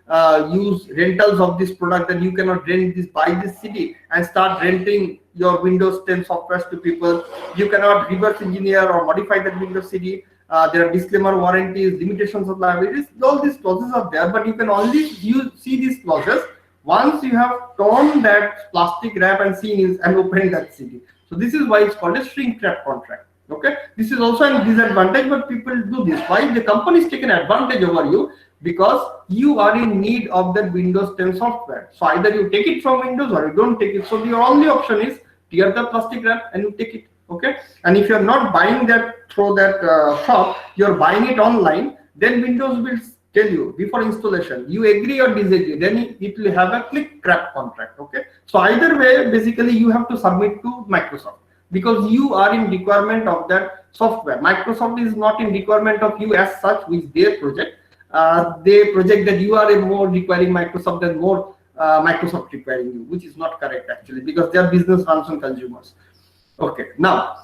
use rentals of this product, and you cannot buy this CD and start renting your Windows 10 software to people. You cannot reverse engineer or modify that Windows CD. There are disclaimer warranties, limitations of liabilities. All these clauses are there, but you can only see these clauses once you have torn that plastic wrap and seen and opened that CD. So this is why it's called a shrink wrap contract. Okay, this is also a disadvantage, but people do this. Why? The company is taking advantage over you because you are in need of that Windows 10 software. So either you take it from Windows or you don't take it. So your only option is tear the plastic wrap and you take it. Okay, and if you're not buying that through that shop, you're buying it online, then Windows will tell you before installation, you agree or disagree, then it will have a click wrap contract. Okay, so either way, basically you have to submit to Microsoft, because you are in requirement of that software. Microsoft is not in requirement of you as such with their project. They project that you are more requiring Microsoft than more Microsoft requiring you, which is not correct actually, because their business runs on consumers. Okay, now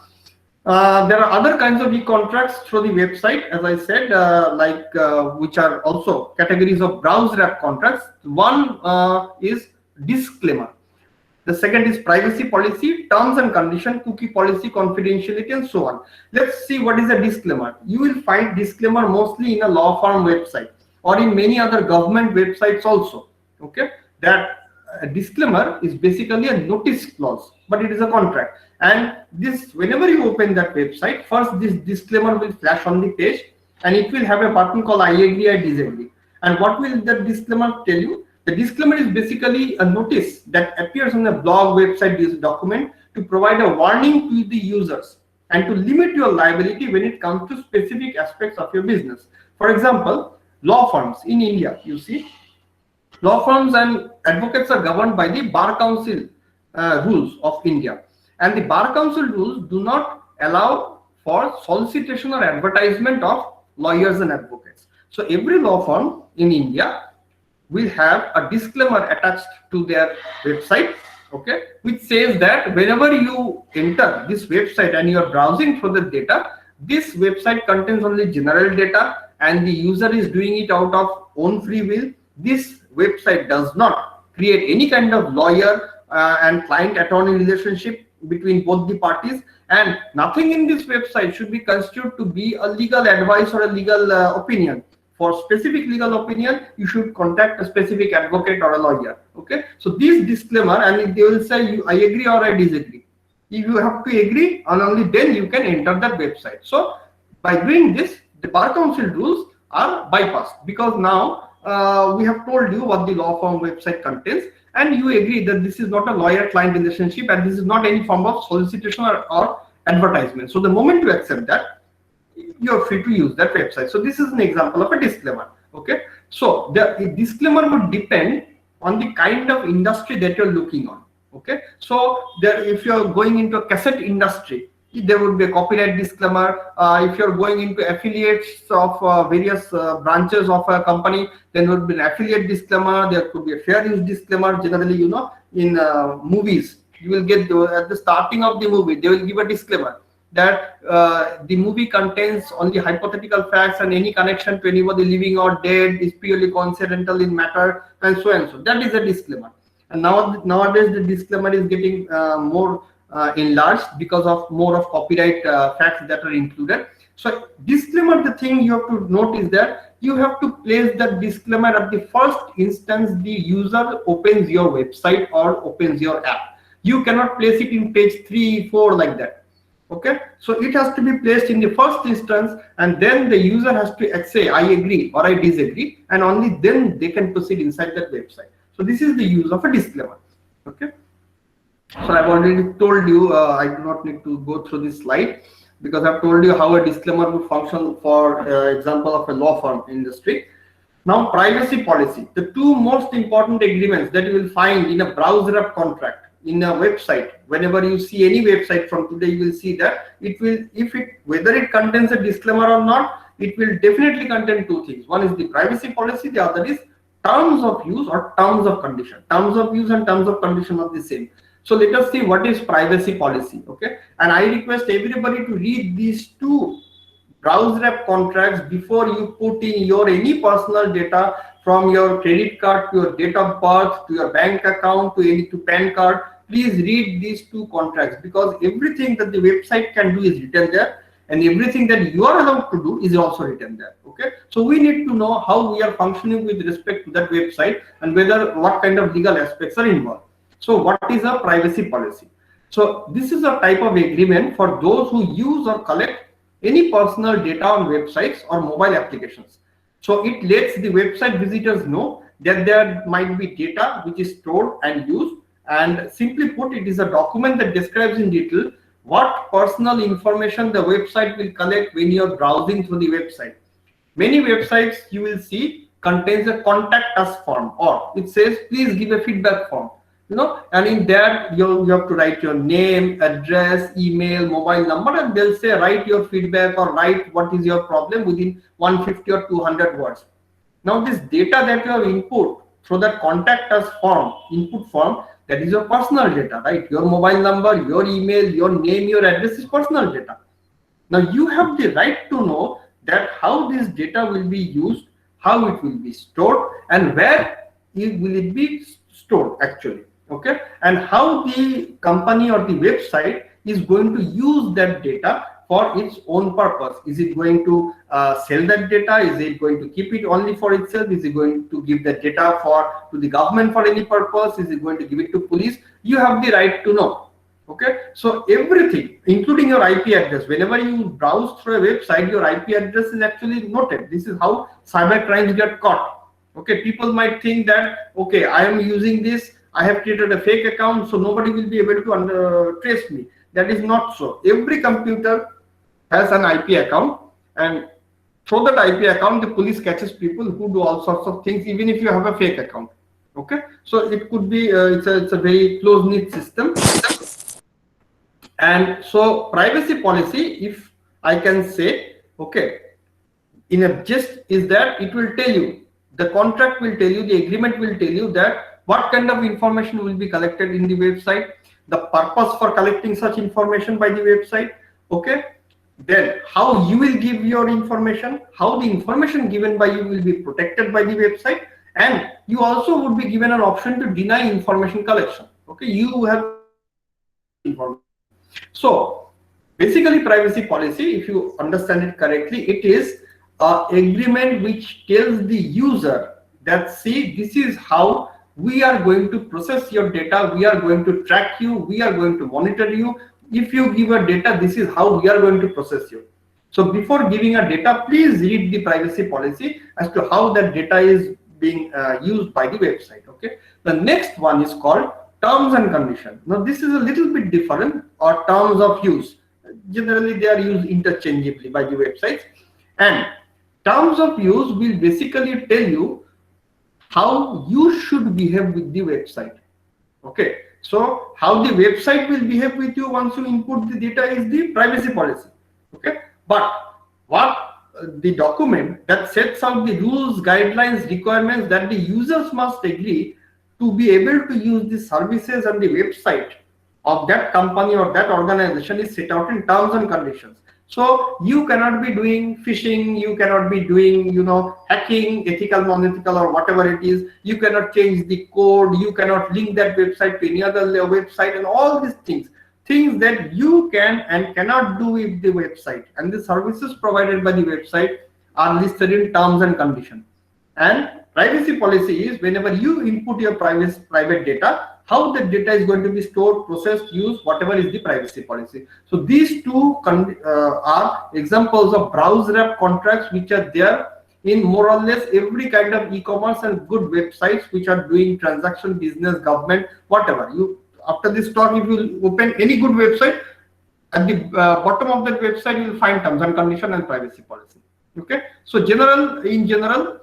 there are other kinds of e-contracts through the website, as I said, which are also categories of browse wrap contracts. One is disclaimer. The second is privacy policy, terms and condition, cookie policy, confidentiality, and so on. Let's see what is a disclaimer. You will find disclaimer mostly in a law firm website or in many other government websites also. Okay, that a disclaimer is basically a notice clause, but it is a contract. And this, whenever you open that website, first this disclaimer will flash on the page, and it will have a button called I agree, I disagree. And what will the disclaimer tell you? The disclaimer is basically a notice that appears on the blog website this document to provide a warning to the users and to limit your liability when it comes to specific aspects of your business. For example, law firms in India, you see, law firms and advocates are governed by the Bar Council rules of India. And the Bar Council rules do not allow for solicitation or advertisement of lawyers and advocates. So every law firm in India will have a disclaimer attached to their website, okay, which says that whenever you enter this website and you are browsing for the data, this website contains only general data and the user is doing it out of own free will. This website does not create any kind of lawyer and client attorney relationship between both the parties, and nothing in this website should be construed to be a legal advice or a legal opinion. For specific legal opinion, you should contact a specific advocate or a lawyer. Okay, so this disclaimer, and they will say I agree or I disagree. If you have to agree, and only then you can enter that website. So by doing this, the Bar Council rules are bypassed, because now we have told you what the law firm website contains, and you agree that this is not a lawyer-client relationship and this is not any form of solicitation or advertisement. So the moment you accept that, you are free to use that website. So this is an example of a disclaimer. Okay, so the disclaimer would depend on the kind of industry that you're looking on. Okay, so there, if you're going into a cassette industry, there would be a copyright disclaimer. If you're going into affiliates of various branches of a company, then there would be an affiliate disclaimer. There could be a fair use disclaimer. Generally, you know, in movies, you will get at the starting of the movie, they will give a disclaimer that the movie contains only hypothetical facts, and any connection to anybody living or dead is purely coincidental in matter, and so and so. That is a disclaimer. And nowadays the disclaimer is getting more enlarged because of more of copyright facts that are included. So disclaimer, the thing you have to note is that you have to place that disclaimer at the first instance the user opens your website or opens your app. You cannot place it in page 3, 4 like that. Okay, so it has to be placed in the first instance, and then the user has to say I agree or I disagree, and only then they can proceed inside that website. So this is the use of a disclaimer. Okay, so I've already told you, I do not need to go through this slide, because I've told you how a disclaimer would function for example of a law firm industry. Now, privacy policy, the two most important agreements that you will find in a browser app contract in a website. Whenever you see any website from today, you will see that it will, whether it contains a disclaimer or not, it will definitely contain two things. One is the privacy policy, the other is terms of use or terms of condition. Terms of use and terms of condition are the same. So let us see what is privacy policy. Okay, and I request everybody to read these two browser app contracts before you put in your any personal data, from your credit card to your date of birth to your bank account to PAN card. Please read these two contracts, because everything that the website can do is written there, and everything that you are allowed to do is also written there. Okay, so we need to know how we are functioning with respect to that website, and what kind of legal aspects are involved. So what is a privacy policy? So this is a type of agreement for those who use or collect any personal data on websites or mobile applications. So it lets the website visitors know that there might be data which is stored and used, and simply put, it is a document that describes in detail what personal information the website will collect when you are browsing through the website. Many websites you will see contains a contact us form, or it says please give a feedback form. You know, and in that you have to write your name, address, email, mobile number, and they'll say write your feedback or write what is your problem within 150 or 200 words. Now this data that you have input through that contact us form, input form, that is your personal data, right? Your mobile number, your email, your name, your address is personal data. Now you have the right to know that how this data will be used, how it will be stored, and where will it be stored actually. Okay, and how the company or the website is going to use that data for its own purpose. Is it going to sell that data? Is it going to keep it only for itself? Is it going to give that data to the government for any purpose? Is it going to give it to police? You have the right to know. Okay, so everything, including your IP address, whenever you browse through a website, your IP address is actually noted. This is how cyber crimes get caught. Okay, people might think that, okay, I am using this, I have created a fake account, so nobody will be able to trace me. That is not so. Every computer has an IP account, and through that IP account, the police catches people who do all sorts of things, even if you have a fake account. Okay, so it could be it's a very close-knit system. And so privacy policy, if I can say, okay, in a gist is that it will tell you, the contract will tell you, the agreement will tell you that what kind of information will be collected in the website, the purpose for collecting such information by the website, okay, then how you will give your information, how the information given by you will be protected by the website, and you also would be given an option to deny information collection. Okay, you have information. So basically privacy policy, if you understand it correctly, it is an agreement which tells the user that, see, this is how we are going to process your data, we are going to track you, we are going to monitor you. If you give a data, this is how we are going to process you. So before giving a data, please read the privacy policy as to how that data is being used by the website. Okay, the next one is called terms and conditions. Now this is a little bit different, or terms of use. Generally they are used interchangeably by the websites, and terms of use will basically tell you how you should behave with the website. Okay, so how the website will behave with you once you input the data is the privacy policy. Okay, but what the document that sets out the rules, guidelines, requirements that the users must agree to be able to use the services and the website of that company or that organization is set out in terms and conditions. So you cannot be doing phishing, you cannot be doing, hacking, ethical, non-ethical, or whatever it is. You cannot change the code, you cannot link that website to any other website, and all these things that you can and cannot do with the website, and the services provided by the website are listed in terms and conditions. And privacy policy is whenever you input your private data, how the data is going to be stored, processed, used, whatever is the privacy policy. So these two are examples of browse wrap contracts which are there in more or less every kind of e-commerce and good websites which are doing transaction, business, government, whatever. After this talk, if you open any good website, at the bottom of that website you will find terms and condition and privacy policy. Okay, so in general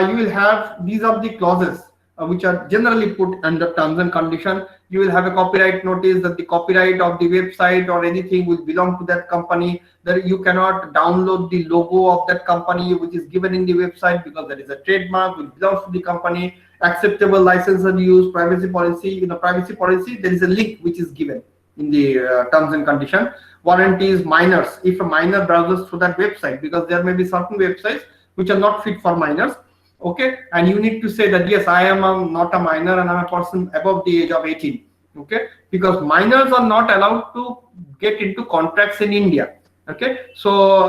you will have, these are the clauses which are generally put under terms and condition. You will have a copyright notice that the copyright of the website or anything will belong to that company, that you cannot download the logo of that company which is given in the website because that is a trademark which belongs to the company. Acceptable license and use, privacy policy. In the privacy policy there is a link which is given in the terms and condition. Warranties, minors, if a minor browses through that website, because there may be certain websites which are not fit for minors. Okay, and you need to say that yes, I am not a minor and I'm a person above the age of 18. Okay, because minors are not allowed to get into contracts in India. Okay, so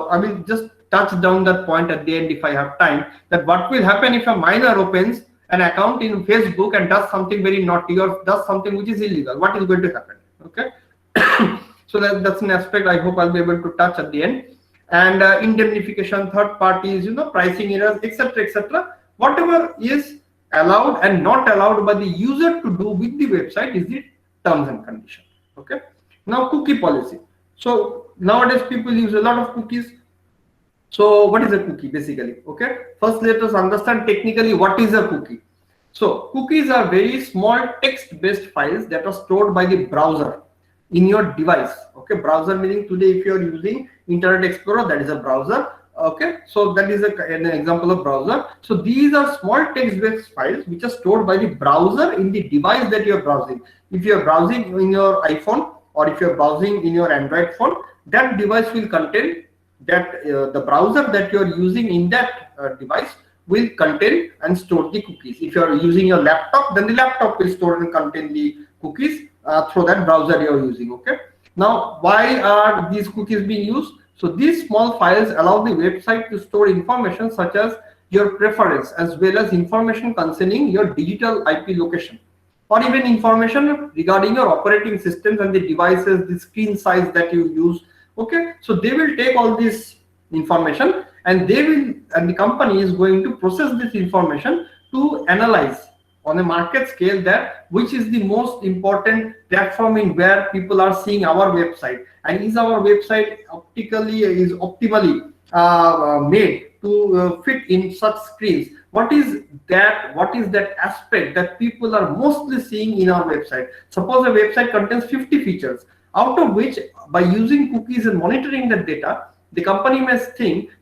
I will just touch down that point at the end if I have time, that what will happen if a minor opens an account in Facebook and does something very naughty or does something which is illegal. What is going to happen? Okay, so that's an aspect I hope I'll be able to touch at the end. And indemnification, third parties, pricing errors, etc., etc. Whatever is allowed and not allowed by the user to do with the website is the terms and conditions. Okay, now cookie policy. So nowadays people use a lot of cookies. So what is a cookie basically? Okay, first let us understand technically what is a cookie. So cookies are very small text-based files that are stored by the browser in your device. Okay, browser meaning today if you are using Internet Explorer, that is a browser. Okay, so that is an example of browser. So these are small text-based files which are stored by the browser in the device that you are browsing. If you are browsing in your iPhone or if you are browsing in your Android phone, that device will contain that the browser that you are using in that device will contain and store the cookies. If you are using your laptop, then the laptop will store and contain the cookies through that browser you are using. Okay, Now, why are these cookies being used? So these small files allow the website to store information such as your preference as well as information concerning your digital IP location, or even information regarding your operating systems and the devices, the screen size that you use. Okay, so they will take all this information, and the company is going to process this information to analyze on a market scale that which is the most important platform in where people are seeing our website, and is our website optimally made to fit in such screens. What is that aspect that people are mostly seeing in our website? Suppose a website contains 50 features, out of which, by using cookies and monitoring the data, the company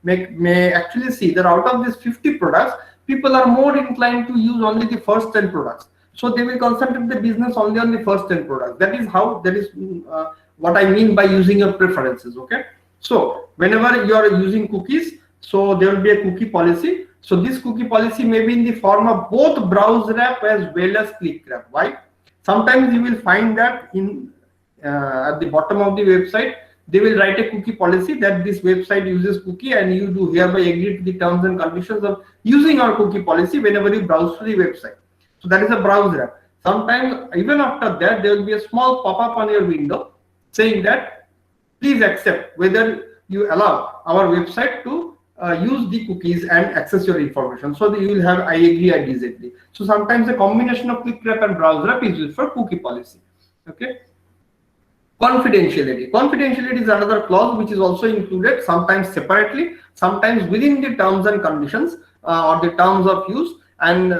may actually see that out of these 50 products, people are more inclined to use only the first 10 products. So they will concentrate the business only on the first 10 products. That is what I mean by using your preferences. Okay, so whenever you are using cookies, so there will be a cookie policy. So this cookie policy may be in the form of both browse wrap as well as click wrap. Why? Sometimes you will find that in at the bottom of the website, they will write a cookie policy that this website uses cookie, and you do hereby agree to the terms and conditions of using our cookie policy whenever you browse to the website. So that is a browse wrap. Sometimes even after that, there will be a small pop-up on your window saying that please accept whether you allow our website to use the cookies and access your information. So that you will have I agree, I disagree. So sometimes a combination of click wrap and browse wrap is used for cookie policy. Okay. Confidentiality. Confidentiality is another clause which is also included, sometimes separately, sometimes within the terms and conditions or the terms of use. And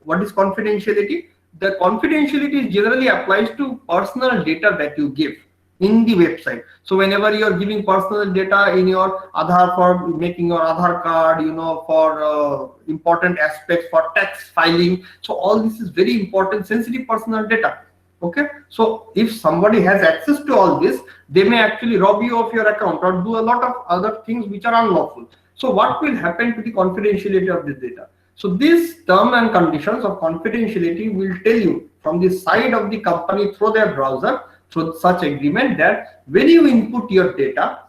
what is confidentiality? The confidentiality generally applies to personal data that you give in the website. So whenever you are giving personal data in your Aadhaar, for making your Aadhaar card, for important aspects, for tax filing, so all this is very important, sensitive personal data. Okay, so if somebody has access to all this, they may actually rob you of your account or do a lot of other things which are unlawful. So what will happen to the confidentiality of this data? So these terms and conditions of confidentiality will tell you from the side of the company through their browser, through such agreement, that when you input your data,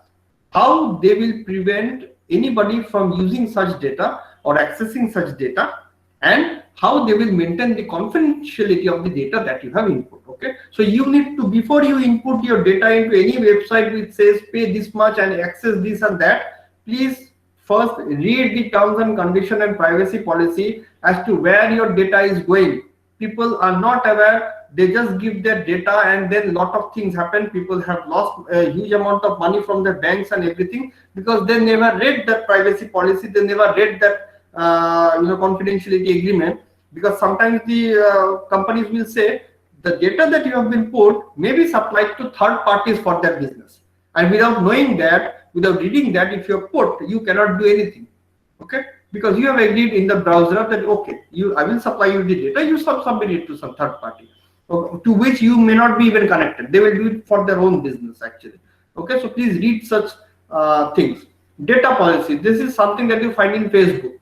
how they will prevent anybody from using such data or accessing such data, and how they will maintain the confidentiality of the data that you have input. Okay, so you need to, before you input your data into any website which says pay this much and access this and that, please first read the terms and condition and privacy policy as to where your data is going. People are not aware, they just give their data and then lot of things happen. People have lost a huge amount of money from their banks and everything because they never read that privacy policy, they never read that confidentiality agreement. Because sometimes the companies will say the data that you have been put may be supplied to third parties for their business, and without knowing that, without reading that, if you have put, you cannot do anything. Okay, because you have agreed in the browser that okay, I will supply you the data, you submit it to some third party, okay, to which you may not be even connected. They will do it for their own business actually. Okay, so please read such things. Data policy. This is something that you find in Facebook.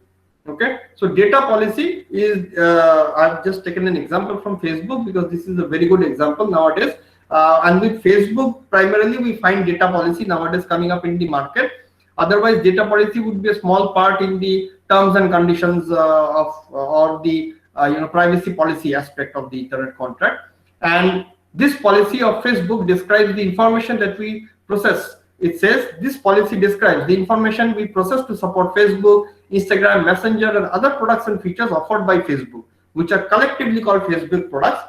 Okay, so data policy is I've just taken an example from Facebook because this is a very good example nowadays, and with Facebook primarily we find data policy nowadays coming up in the market. Otherwise data policy would be a small part in the terms and conditions or the privacy policy aspect of the internet contract. And this policy of Facebook describes the information that we process. It says this policy describes the information we process to support Facebook, Instagram, Messenger, and other products and features offered by Facebook, which are collectively called Facebook products.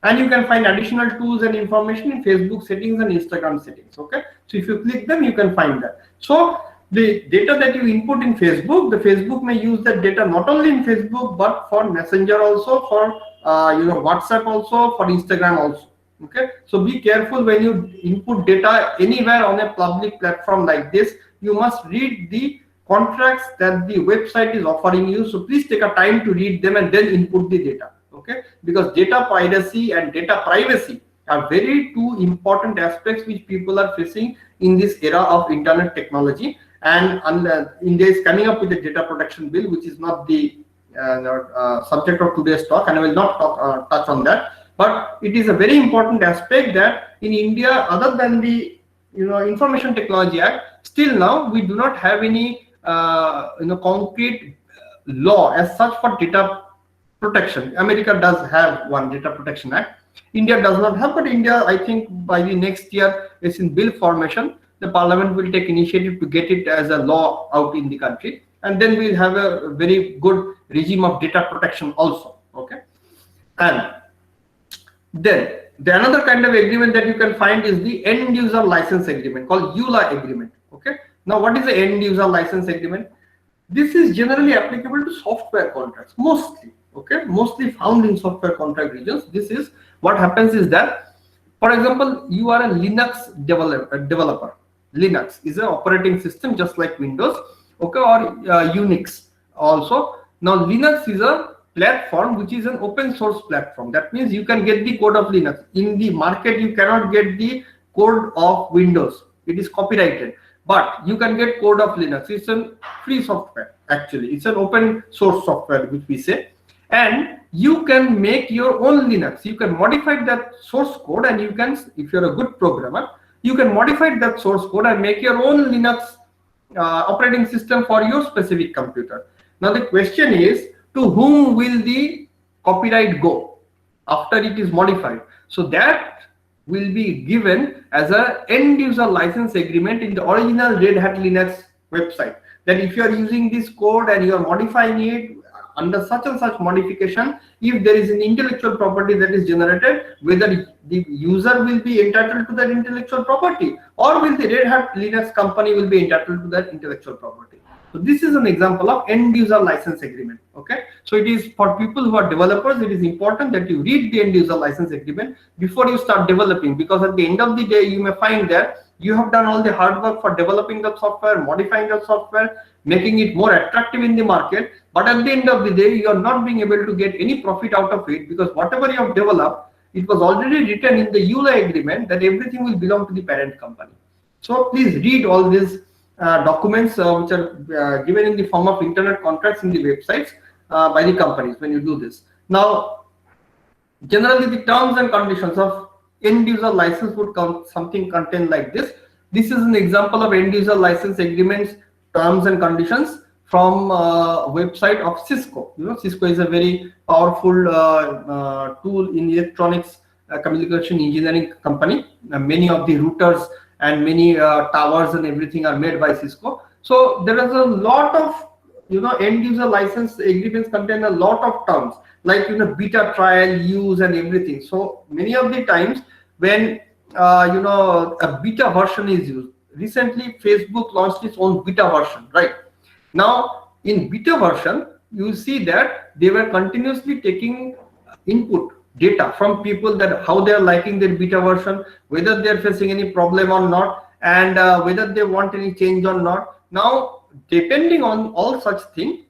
And you can find additional tools and information in Facebook settings and Instagram settings. Okay, so if you click them, you can find that. So the data that you input in Facebook, the Facebook may use that data not only in Facebook but for Messenger also, for WhatsApp also, for Instagram also. Okay, so be careful when you input data anywhere on a public platform like this. You must read the contracts that the website is offering you. So please take a time to read them and then input the data. Okay, because data piracy and data privacy are very two important aspects which people are facing in this era of internet technology. And India is coming up with a data protection bill, which is not the subject of today's talk, and I will not touch on that. But it is a very important aspect that in India, other than the Information Technology Act, still now we do not have any concrete law as such for data protection. America does have one Data Protection Act. India does not have, but India, I think by the next year, is in bill formation. The Parliament will take initiative to get it as a law out in the country, and then we'll have a very good regime of data protection also. Okay, and then the another kind of agreement that you can find is the end user license agreement called EULA agreement. Okay, now what is the end user license agreement? This is generally applicable to software contracts, mostly. Okay, mostly found in software contract regions. This is what happens is that, for example, you are a Linux developer. Linux is an operating system just like Windows, okay, or Unix also. Now Linux is a platform which is an open source platform. That means you can get the code of Linux. In the market, you cannot get the code of Windows. It is copyrighted. But you can get code of Linux. It's a free software, actually. It's an open source software, which we say. And you can make your own Linux. You can modify that source code, and you can, if you're a good programmer, you can modify that source code and make your own Linux operating system for your specific computer. Now the question is, to whom will the copyright go after it is modified? So that will be given as a end user license agreement in the original Red Hat Linux website, that if you are using this code and you are modifying it under such and such modification, if there is an intellectual property that is generated, whether the user will be entitled to that intellectual property, or will the Red Hat Linux company will be entitled to that intellectual property. So this is an example of end user license agreement. Okay, so it is for people who are developers, it is important that you read the end user license agreement before you start developing, because at the end of the day you may find that you have done all the hard work for developing the software, modifying the software, making it more attractive in the market, but at the end of the day you are not being able to get any profit out of it, because whatever you have developed, it was already written in the EULA agreement that everything will belong to the parent company. So please read all these documents which are given in the form of internet contracts in the websites by the companies when you do this. Now, generally the terms and conditions of end user license would contain like this. This is an example of end user license agreements, terms and conditions from website of Cisco. You know, Cisco is a very powerful tool in electronics communication engineering company. Many of the routers and many towers and everything are made by Cisco. So there is a lot of end user license agreements contain a lot of terms like beta trial, use and everything. So many of the times when a beta version is used, recently Facebook launched its own beta version, right? Now in beta version you see that they were continuously taking input data from people, that how they are liking their beta version, whether they are facing any problem or not, and whether they want any change or not. Now depending on all such things,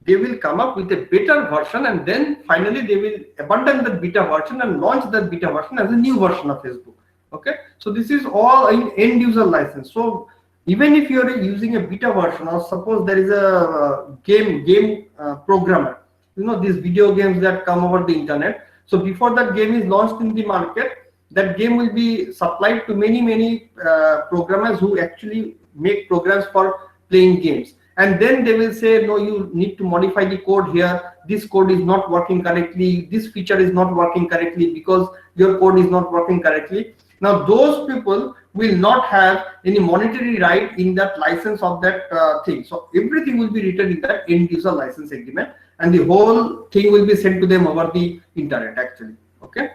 they will come up with a better version, and then finally they will abandon the beta version and launch the beta version as a new version of Facebook. Okay, so this is all in end user license. So even if you are using a beta version, or suppose there is a game programmer, these video games that come over the internet. So before that game is launched in the market, that game will be supplied to many programmers who actually make programs for playing games. And then they will say, no, you need to modify the code here. This code is not working correctly. This feature is not working correctly because your code is not working correctly. Now those people will not have any monetary right in that license of that thing. So everything will be written in that end user license agreement, and the whole thing will be sent to them over the internet actually. Okay.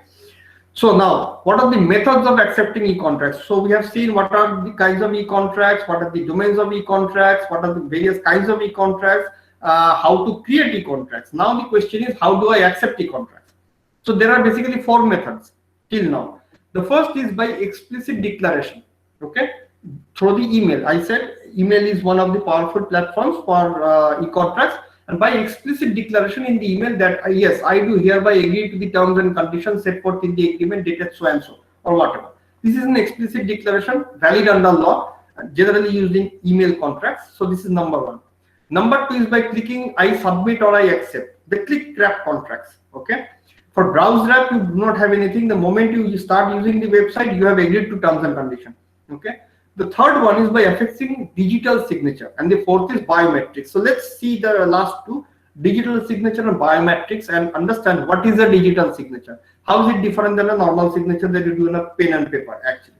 So now, what are the methods of accepting e-contracts? So we have seen what are the kinds of e-contracts, what are the domains of e-contracts, what are the various kinds of e-contracts, how to create e-contracts. Now the question is, how do I accept e-contracts? So there are basically 4 methods till now. The first is by explicit declaration. Okay, through the email. I said email is one of the powerful platforms for e-contracts. And by explicit declaration in the email that yes, I do hereby agree to the terms and conditions set forth in the agreement dated so and so, or whatever. This is an explicit declaration valid under law, generally used in email contracts. So this is number 1. Number 2 is by clicking I submit or I accept, the click wrap contracts. Okay, For browser app, you do not have anything. The moment you start using the website, you have agreed to terms and conditions. Okay. The third one is by affixing digital signature, and the fourth is biometrics. So let's see the last two, digital signature and biometrics, and understand what is a digital signature. How is it different than a normal signature that you do in a pen and paper actually?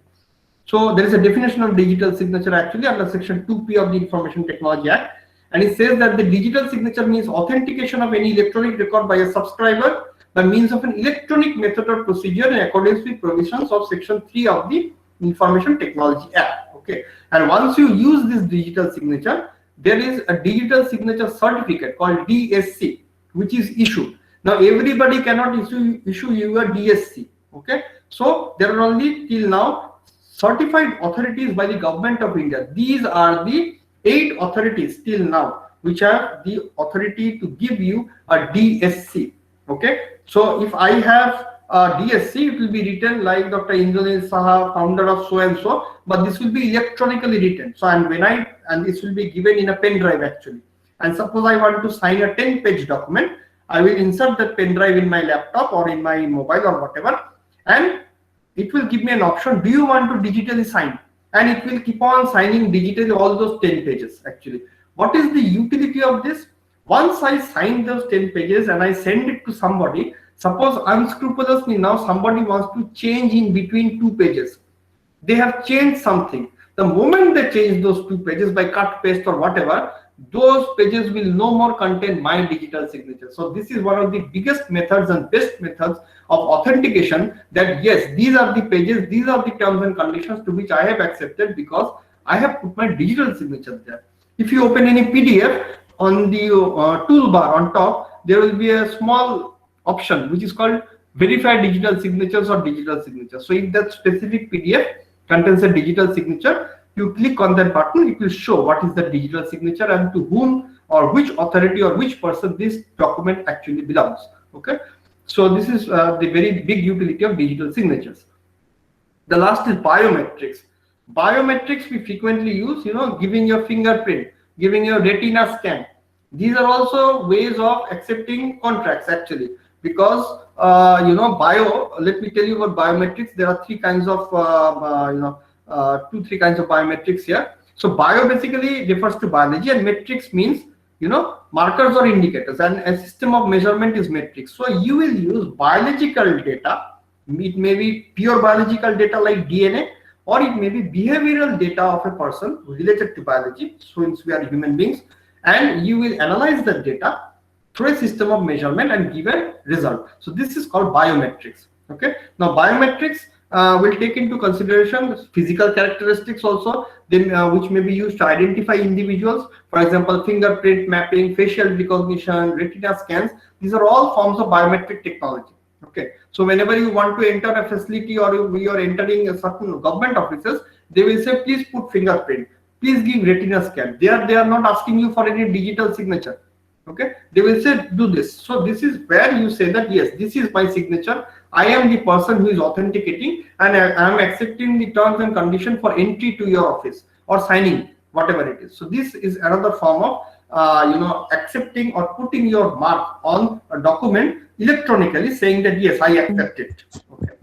So there is a definition of digital signature actually under section 2P of the Information Technology Act, and it says that the digital signature means authentication of any electronic record by a subscriber by means of an electronic method or procedure in accordance with provisions of section 3 of the Information Technology Act. Okay, and once you use this digital signature, there is a digital signature certificate called DSC which is issued. Now everybody cannot issue you a DSC. Okay, so there are only till now certified authorities by the government of India. These are the 8 authorities till now which have the authority to give you a DSC. Okay, so if I have a DSC, it will be written like Dr. Indranil Sahar, founder of so and so, but this will be electronically written. So and this will be given in a pen drive actually. And suppose I want to sign a 10-page document, I will insert that pen drive in my laptop or in my mobile or whatever, and it will give me an option, do you want to digitally sign? And it will keep on signing digitally all those 10 pages actually. What is the utility of this? Once I sign those 10 pages and I send it to somebody, suppose unscrupulously now somebody wants to change in between 2 pages. They have changed something. The moment they change those 2 pages by cut, paste or whatever, those pages will no more contain my digital signature. So this is one of the biggest methods and best methods of authentication, that yes, these are the pages, these are the terms and conditions to which I have accepted because I have put my digital signature there. If you open any PDF, on the toolbar on top, there will be a small option which is called verify digital signatures or digital signatures. So if that specific PDF contains a digital signature, you click on that button, it will show what is the digital signature and to whom or which authority or which person this document actually belongs. Okay, so this is the very big utility of digital signatures. The last is biometrics. Biometrics we frequently use, giving your fingerprint, giving your retina scan. These are also ways of accepting contracts actually, because let me tell you about biometrics. There are 3 kinds of 2-3 kinds of biometrics here. So bio basically refers to biology, and metrics means markers or indicators, and a system of measurement is metrics. So you will use biological data. It may be pure biological data like DNA, or it may be behavioral data of a person related to biology, since we are human beings, and you will analyze the data through a system of measurement and give a result. So this is called biometrics. Okay, now biometrics will take into consideration physical characteristics also, then which may be used to identify individuals. For example, fingerprint mapping, facial recognition, retina scans. These are all forms of biometric technology. Okay, so whenever you want to enter a facility or you are entering a certain government offices, they will say please put fingerprint, please give retina scan. They are not asking you for any digital signature. Okay, they will say do this. So this is where you say that yes, this is my signature, I am the person who is authenticating, and I am accepting the terms and conditions for entry to your office or signing whatever it is. So this is another form of accepting or putting your mark on a document electronically, saying that yes, I accept it. Okay,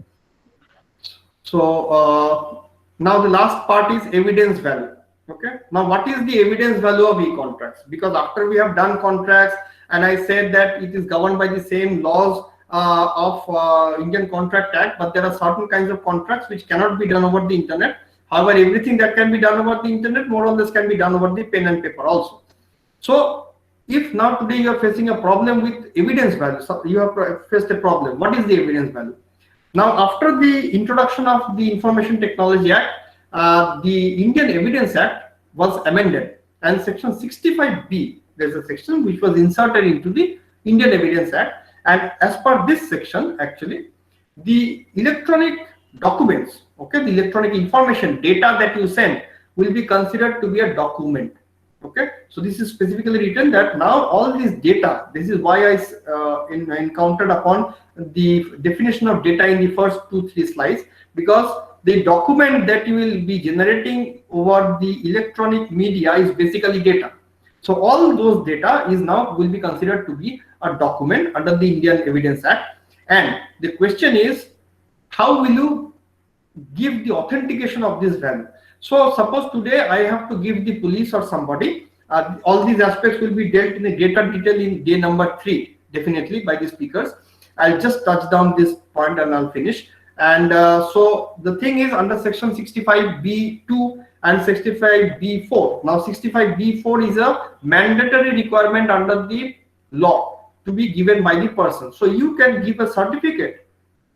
so now the last part is evidence value. Okay, now what is the evidence value of e-contracts? Because after we have done contracts and I said that it is governed by the same laws of Indian Contract Act, but there are certain kinds of contracts which cannot be done over the internet. However, everything that can be done over the internet more or less can be done over the pen and paper also. So if now today you are facing a problem with evidence value, so you have faced a problem, what is the evidence value? Now after the introduction of the Information Technology Act, the Indian Evidence Act was amended, and section 65B, there's a section which was inserted into the Indian Evidence Act, and as per this section actually the electronic documents, okay, the electronic information data that you send will be considered to be a document. Okay, so this is specifically written that now all this data, this is why I encountered upon the definition of data in the first 2-3 slides, because the document that you will be generating over the electronic media is basically data. So all those data is now will be considered to be a document under the Indian Evidence Act. And the question is, how will you give the authentication of this value? So suppose today I have to give the police or somebody, all these aspects will be dealt in a greater detail in day number 3, definitely by the speakers. I'll just touch down this point and I'll finish. And so the thing is, under section 65B2 and 65B4. Now 65B4 is a mandatory requirement under the law to be given by the person. So you can give a certificate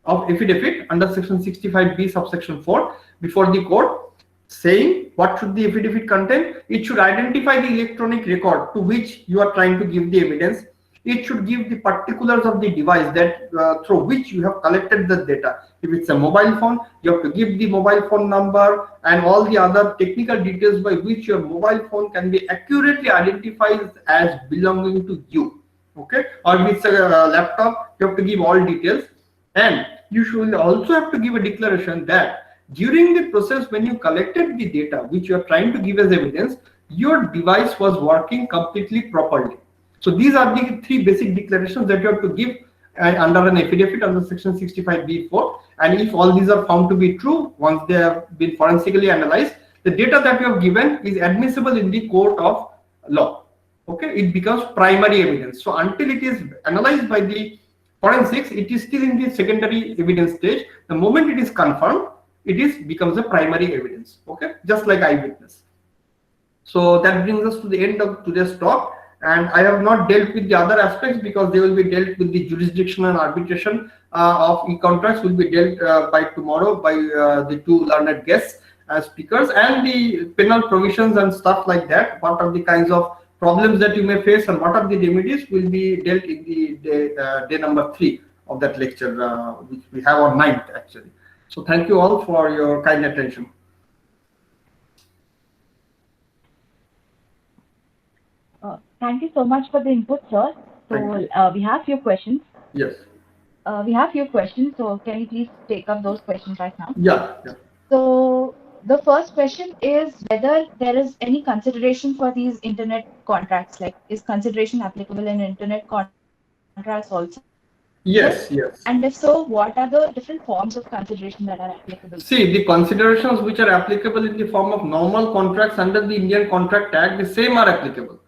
of affidavit under section 65B subsection 4 before the court, saying what should the affidavit contain. It should identify the electronic record to which you are trying to give the evidence. It should give the particulars of the device that through which you have collected the data. If it's a mobile phone, you have to give the mobile phone number and all the other technical details by which your mobile phone can be accurately identified as belonging to you. Okay, or if it's a laptop, you have to give all details. And you should also have to give a declaration that during the process when you collected the data which you are trying to give as evidence, your device was working completely properly. So these are the 3 basic declarations that you have to give under an affidavit under section 65B4. And if all these are found to be true, once they have been forensically analyzed, the data that you have given is admissible in the court of law. Okay, it becomes primary evidence. So until it is analyzed by the forensics, it is still in the secondary evidence stage. The moment it is confirmed, it becomes a primary evidence. Okay, just like eyewitness. So that brings us to the end of today's talk. And I have not dealt with the other aspects because they will be dealt with the jurisdiction and arbitration of e-contracts will be dealt by tomorrow by the 2 learned guests as speakers, and the penal provisions and stuff like that. What are the kinds of problems that you may face and what are the remedies will be dealt in the day number 3 of that lecture, which we have on 9th actually. So thank you all for your kind attention.
Thank you so much for the input, sir. So we have few questions.
Yes.
We have few questions. So can you please take up those questions right now?
Yeah.
So the first question is whether there is any consideration for these internet contracts. Like, is consideration applicable in internet contracts also?
Yes.
And if so, what are the different forms of consideration that are applicable?
See, the considerations which are applicable in the form of normal contracts under the Indian Contract Act, the same are applicable.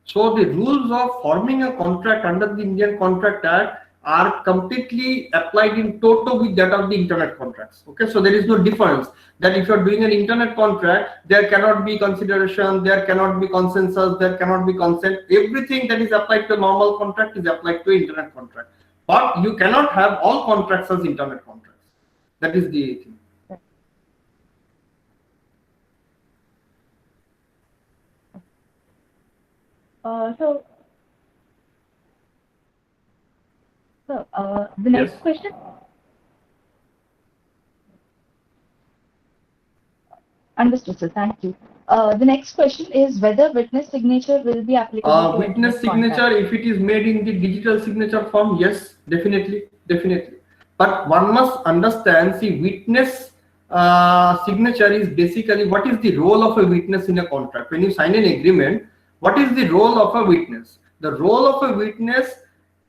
So the rules of forming a contract under the Indian Contract Act are completely applied in toto with that of the internet contracts. Okay, so there is no difference that if you are doing an internet contract, there cannot be consideration, there cannot be consensus, there cannot be consent. Everything that is applied to normal contract is applied to internet contract. But you cannot have all contracts as internet contracts. That is the thing.
The next question. Understood, sir. Thank you. The next question is whether witness signature will be applicable.
Witness signature, if it is made in the digital signature form, yes, definitely. But one must understand, see, witness signature is basically what is the role of a witness in a contract. When you sign an agreement, what is the role of a witness? The role of a witness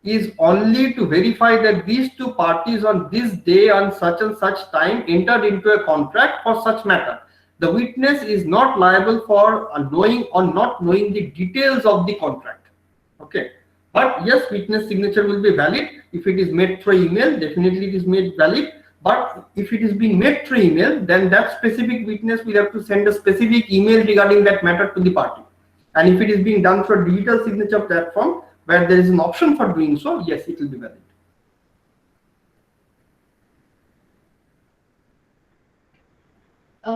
is only to verify that these 2 parties on this day on such and such time entered into a contract for such matter. The witness is not liable for knowing or not knowing the details of the contract. Okay, but yes, witness signature will be valid. If it is made through email, definitely it is made valid. But if it is being made through email, then that specific witness will have to send a specific email regarding that matter to the party. And if it is being done through a digital signature platform where there is an option for doing so, yes, it will be valid.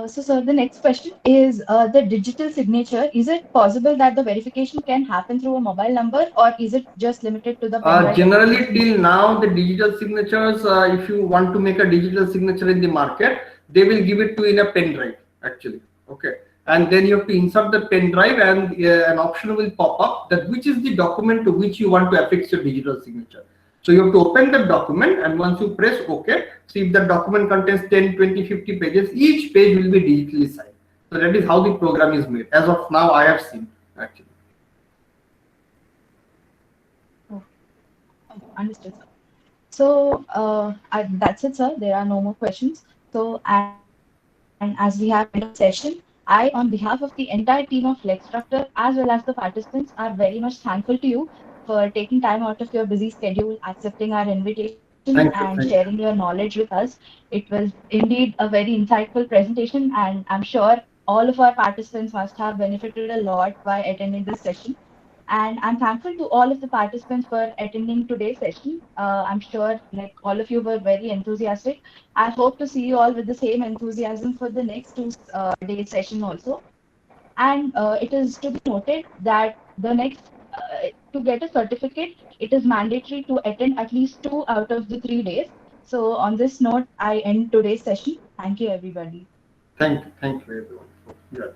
So, sir, the next question is the digital signature. Is it possible that the verification can happen through a mobile number, or is it just limited to the pen drive?
Generally, till now, the digital signatures, if you want to make a digital signature in the market, they will give it to you in a pen drive, actually. Okay. And then you have to insert the pen drive, and an option will pop up that which is the document to which you want to affix your digital signature. So you have to open the document, and once you press OK, see if the document contains 10, 20, 50 pages, each page will be digitally signed. So that is how the program is made. As of now, I have seen actually.
Oh, understood, sir. That's it, sir. There are no more questions. And as we have come to the end of the session, I, on behalf of the entire team of Lexstructor, as well as the participants, are very much thankful to you for taking time out of your busy schedule, accepting our invitation, and
Thank you.
sharing
Thank
your
you.
knowledge with us. It was indeed a very insightful presentation, and I'm sure all of our participants must have benefited a lot by attending this session. And I'm thankful to all of the participants for attending today's session. I'm sure like all of you were very enthusiastic. I hope to see you all with the same enthusiasm for the next two days session also. And it is to be noted that the next, to get a certificate, it is mandatory to attend at least 2 out of the 3 days. So on this note, I end today's session. Thank you, everybody.
Thank you everyone. Yeah.